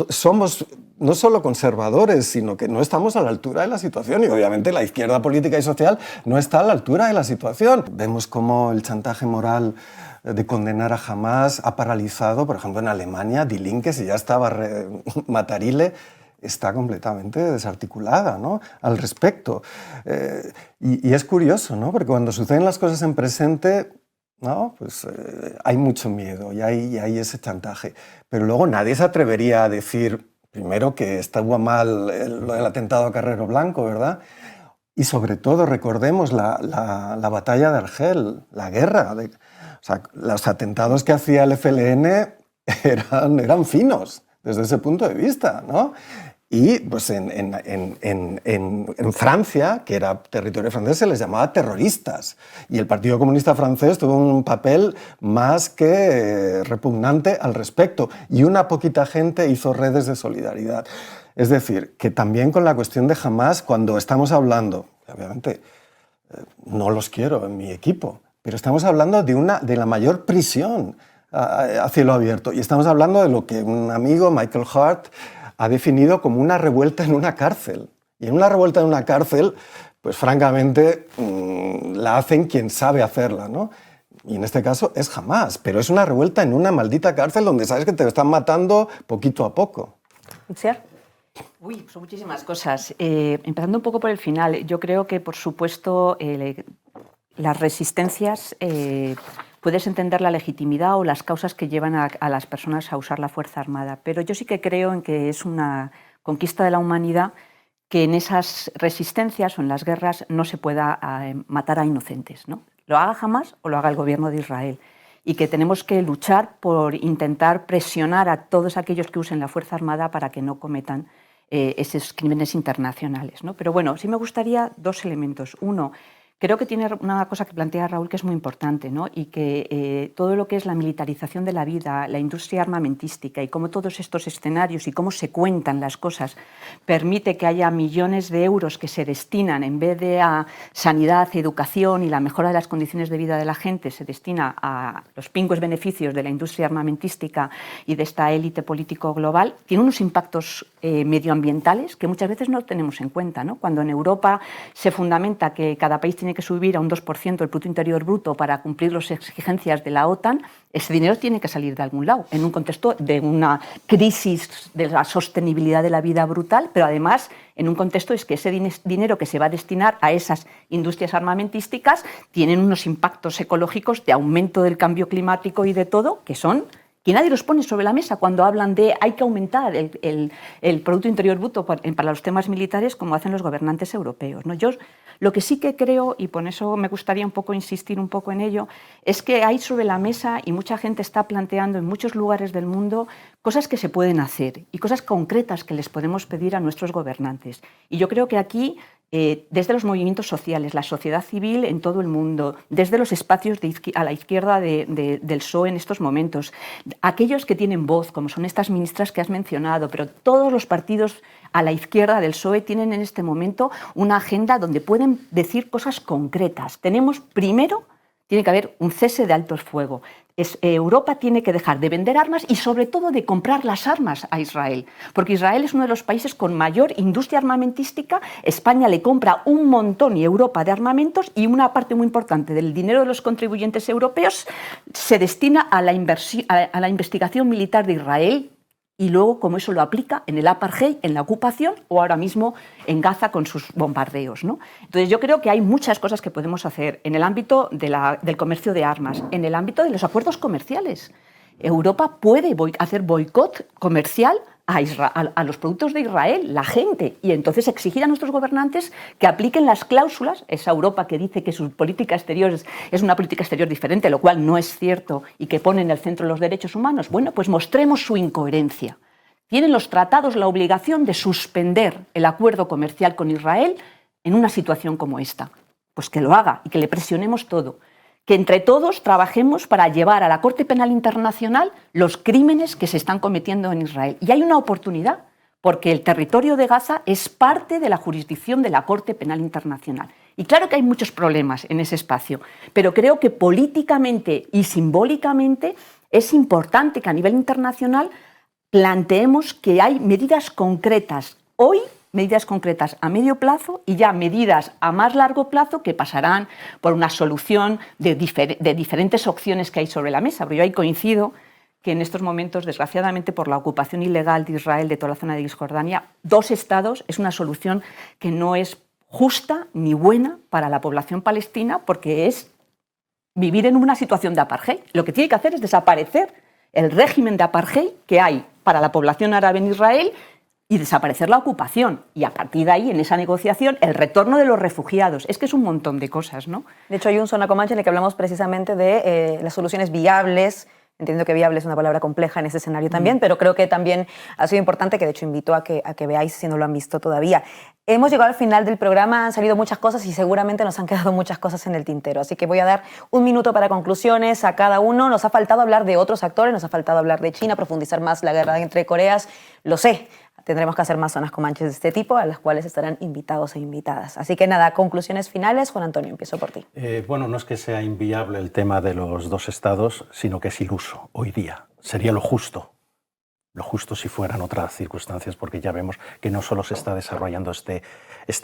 somos no solo conservadores, sino que no estamos a la altura de la situación, y obviamente la izquierda política y social no está a la altura de la situación. Vemos cómo el chantaje moral de condenar a Hamás ha paralizado, por ejemplo, en Alemania, Die Linke, si ya estaba Matarile, está completamente desarticulada, ¿no?, al respecto. Y es curioso, ¿no?, porque cuando suceden las cosas en presente, ¿no?, pues hay mucho miedo y hay ese chantaje. Pero luego nadie se atrevería a decir, primero, que estuvo mal el atentado a Carrero Blanco, ¿verdad? Y sobre todo recordemos la batalla de Argel, la guerra. O sea, los atentados que hacía el FLN eran finos desde ese punto de vista, ¿no? Y pues en Francia, que era territorio francés, se les llamaba terroristas. Y el Partido Comunista Francés tuvo un papel más que repugnante al respecto. Y una poquita gente hizo redes de solidaridad. Es decir, que también con la cuestión de Hamás, cuando estamos hablando, obviamente no los quiero en mi equipo, pero estamos hablando de la mayor prisión a cielo abierto. Y estamos hablando de lo que un amigo, Michael Hart, ha definido como una revuelta en una cárcel. Y en una revuelta en una cárcel, pues francamente, la hacen quien sabe hacerla, ¿no? Y en este caso es Hamás, pero es una revuelta en una maldita cárcel donde sabes que te están matando poquito a poco. ¿Itziar? Uy, son muchísimas cosas. Empezando un poco por el final, yo creo que, por supuesto, las resistencias... puedes entender la legitimidad o las causas que llevan a las personas a usar la Fuerza Armada, pero yo sí que creo en que es una conquista de la humanidad que en esas resistencias o en las guerras no se pueda matar a inocentes, ¿no? Lo haga Hamás o lo haga el gobierno de Israel, y que tenemos que luchar por intentar presionar a todos aquellos que usen la Fuerza Armada para que no cometan esos crímenes internacionales, ¿no? Pero bueno, sí me gustaría dos elementos. Uno, creo que tiene una cosa que plantea Raúl que es muy importante, ¿no? Y que todo lo que es la militarización de la vida, la industria armamentística y cómo todos estos escenarios y cómo se cuentan las cosas permite que haya millones de euros que se destinan, en vez de a sanidad, educación y la mejora de las condiciones de vida de la gente, se destina a los pingües beneficios de la industria armamentística y de esta élite político global, tiene unos impactos medioambientales que muchas veces no tenemos en cuenta, ¿no? Cuando en Europa se fundamenta que cada país tiene que subir a un 2% el Producto Interior Bruto para cumplir las exigencias de la OTAN, ese dinero tiene que salir de algún lado, en un contexto de una crisis de la sostenibilidad de la vida brutal, pero además en un contexto es que ese dinero que se va a destinar a esas industrias armamentísticas tienen unos impactos ecológicos de aumento del cambio climático y de todo, que son... que nadie los pone sobre la mesa cuando hablan de hay que aumentar el Producto Interior Bruto para los temas militares, como hacen los gobernantes europeos, ¿no? Yo lo que sí que creo, y por eso me gustaría un poco insistir un poco en ello, es que hay sobre la mesa, y mucha gente está planteando en muchos lugares del mundo, cosas que se pueden hacer y cosas concretas que les podemos pedir a nuestros gobernantes. Y yo creo que aquí... desde los movimientos sociales, la sociedad civil en todo el mundo, desde los espacios a la izquierda del PSOE en estos momentos, aquellos que tienen voz, como son estas ministras que has mencionado, pero todos los partidos a la izquierda del PSOE tienen en este momento una agenda donde pueden decir cosas concretas. Tiene que haber un cese de alto el fuego. Europa tiene que dejar de vender armas y sobre todo de comprar las armas a Israel, porque Israel es uno de los países con mayor industria armamentística. España le compra un montón y Europa de armamentos, y una parte muy importante del dinero de los contribuyentes europeos se destina a la investigación militar de Israel, y luego como eso lo aplica en el apartheid, en la ocupación, o ahora mismo en Gaza con sus bombardeos, ¿no? Entonces yo creo que hay muchas cosas que podemos hacer en el ámbito del comercio de armas, en el ámbito de los acuerdos comerciales. Europa puede hacer boicot comercial a los productos de Israel, la gente, y entonces exigir a nuestros gobernantes que apliquen las cláusulas, esa Europa que dice que su política exterior es una política exterior diferente, lo cual no es cierto, y que pone en el centro los derechos humanos. Bueno, pues mostremos su incoherencia. Tienen los tratados la obligación de suspender el acuerdo comercial con Israel en una situación como esta. Pues que lo haga y que le presionemos todo. Que entre todos trabajemos para llevar a la Corte Penal Internacional los crímenes que se están cometiendo en Israel. Y hay una oportunidad, porque el territorio de Gaza es parte de la jurisdicción de la Corte Penal Internacional. Y claro que hay muchos problemas en ese espacio, pero creo que políticamente y simbólicamente es importante que a nivel internacional planteemos que hay medidas concretas hoy, medidas concretas a medio plazo y ya medidas a más largo plazo que pasarán por una solución de diferentes opciones que hay sobre la mesa. Pero yo ahí coincido que en estos momentos, desgraciadamente, por la ocupación ilegal de Israel de toda la zona de Cisjordania, 2 estados es una solución que no es justa ni buena para la población palestina, porque es vivir en una situación de apartheid. Lo que tiene que hacer es desaparecer el régimen de apartheid que hay para la población árabe en Israel y desaparecer la ocupación. Y a partir de ahí, en esa negociación, el retorno de los refugiados. Es que es un montón de cosas, ¿no? De hecho, hay un Zona Comanche en el que hablamos precisamente de las soluciones viables. Entiendo que viable es una palabra compleja en ese escenario también, pero creo que también ha sido importante, que de hecho invito a que veáis si no lo han visto todavía. Hemos llegado al final del programa, han salido muchas cosas y seguramente nos han quedado muchas cosas en el tintero. Así que voy a dar 1 minuto para conclusiones a cada uno. Nos ha faltado hablar de otros actores, nos ha faltado hablar de China, profundizar más la guerra entre Coreas, lo sé. Tendremos que hacer más zonas comanches de este tipo, a las cuales estarán invitados e invitadas. Así que nada, conclusiones finales. Juan Antonio, empiezo por ti. Bueno, no es que sea inviable el tema de los 2 estados, sino que es iluso hoy día. Sería lo justo si fueran otras circunstancias, porque ya vemos que no solo se está desarrollando este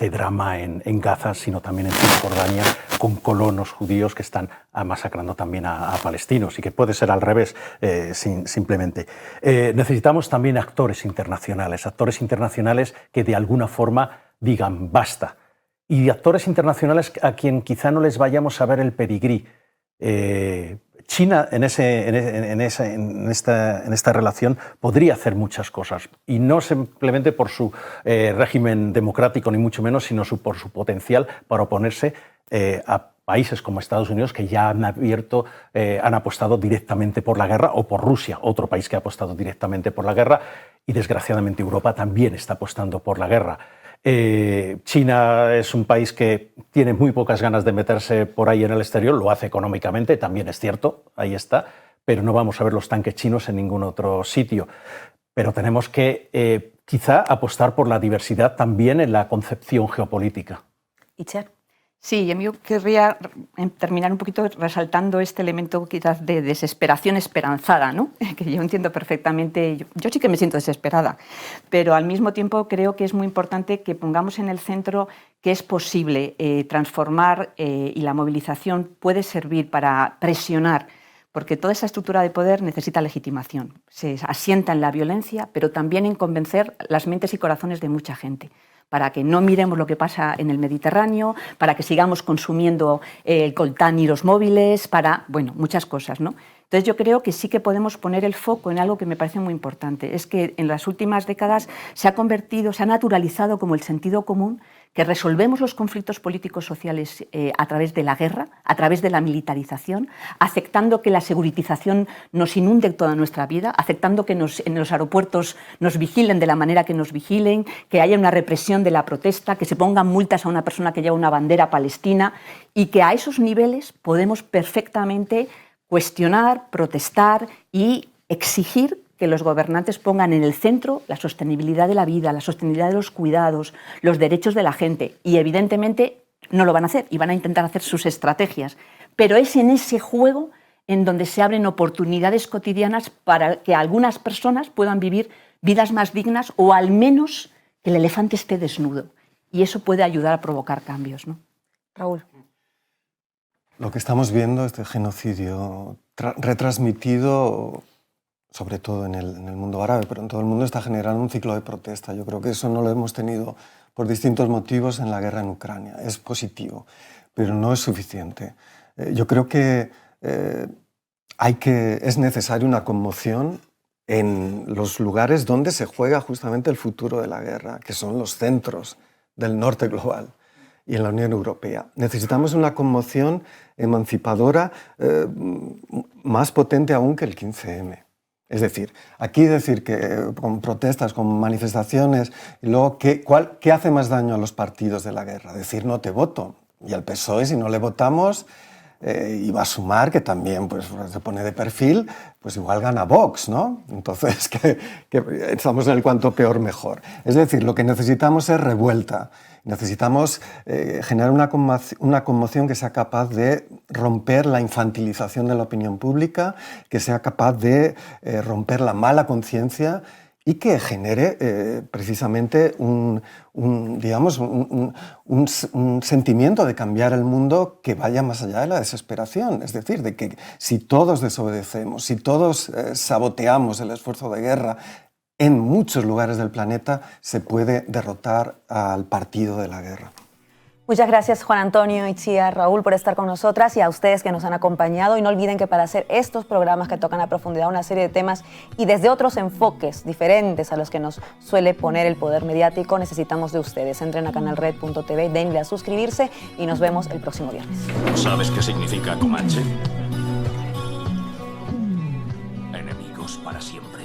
drama en Gaza, sino también en Cisjordania, con colonos judíos que están masacrando también a palestinos, y que puede ser al revés, simplemente. Necesitamos también actores internacionales que de alguna forma digan basta, y actores internacionales a quien quizá no les vayamos a ver el pedigrí. China en esta relación podría hacer muchas cosas, y no simplemente por su régimen democrático ni mucho menos, sino por su potencial para oponerse a países como Estados Unidos, que ya han apostado directamente por la guerra, o por Rusia, otro país que ha apostado directamente por la guerra, y desgraciadamente Europa también está apostando por la guerra. China es un país que tiene muy pocas ganas de meterse por ahí en el exterior, lo hace económicamente, también es cierto, ahí está, pero no vamos a ver los tanques chinos en ningún otro sitio. Pero tenemos que quizá apostar por la diversidad también en la concepción geopolítica. Itziar. Sí, yo querría terminar un poquito resaltando este elemento quizás de desesperación esperanzada, ¿no? Que yo entiendo perfectamente, yo sí que me siento desesperada, pero al mismo tiempo creo que es muy importante que pongamos en el centro que es posible transformar, y la movilización puede servir para presionar, porque toda esa estructura de poder necesita legitimación. Se asienta en la violencia, pero también en convencer las mentes y corazones de mucha gente, para que no miremos lo que pasa en el Mediterráneo, para que sigamos consumiendo el coltán y los móviles, para, bueno, muchas cosas, ¿no? Entonces yo creo que sí que podemos poner el foco en algo que me parece muy importante, es que en las últimas décadas se ha naturalizado como el sentido común que resolvemos los conflictos políticos sociales a través de la guerra, a través de la militarización, aceptando que la seguritización nos inunde toda nuestra vida, aceptando que en los aeropuertos nos vigilen de la manera que nos vigilen, que haya una represión de la protesta, que se pongan multas a una persona que lleva una bandera palestina, y que a esos niveles podemos perfectamente cuestionar, protestar y exigir que los gobernantes pongan en el centro la sostenibilidad de la vida, la sostenibilidad de los cuidados, los derechos de la gente. Y evidentemente no lo van a hacer y van a intentar hacer sus estrategias. Pero es en ese juego en donde se abren oportunidades cotidianas para que algunas personas puedan vivir vidas más dignas, o al menos que el elefante esté desnudo. Y eso puede ayudar a provocar cambios, ¿no? Raúl. Lo que estamos viendo, este genocidio retransmitido, sobre todo en el mundo árabe, pero en todo el mundo, está generando un ciclo de protesta. Yo creo que eso no lo hemos tenido por distintos motivos en la guerra en Ucrania. Es positivo, pero no es suficiente. Yo creo que es necesaria una conmoción en los lugares donde se juega justamente el futuro de la guerra, que son los centros del norte global y en la Unión Europea. Necesitamos una conmoción emancipadora más potente aún que el 15M. Es decir, aquí decir que con protestas, con manifestaciones, y luego ¿qué hace más daño a los partidos de la guerra? Decir no te voto. Y al PSOE, si no le votamos, y va a sumar que también pues, se pone de perfil, pues igual gana Vox, ¿no? Entonces, que estamos en el cuanto peor mejor. Es decir, lo que necesitamos es revuelta. Necesitamos generar una conmoción que sea capaz de romper la infantilización de la opinión pública, que sea capaz de romper la mala conciencia y que genere precisamente un sentimiento de cambiar el mundo que vaya más allá de la desesperación. Es decir, de que si todos desobedecemos, si todos saboteamos el esfuerzo de guerra, en muchos lugares del planeta se puede derrotar al partido de la guerra. Muchas gracias Juan Antonio, Itziar, Raúl por estar con nosotras y a ustedes que nos han acompañado. Y no olviden que para hacer estos programas que tocan a profundidad una serie de temas y desde otros enfoques diferentes a los que nos suele poner el poder mediático, necesitamos de ustedes. Entren a canalred.tv, denle a suscribirse y nos vemos el próximo viernes. ¿Sabes qué significa Comanche? Enemigos para siempre.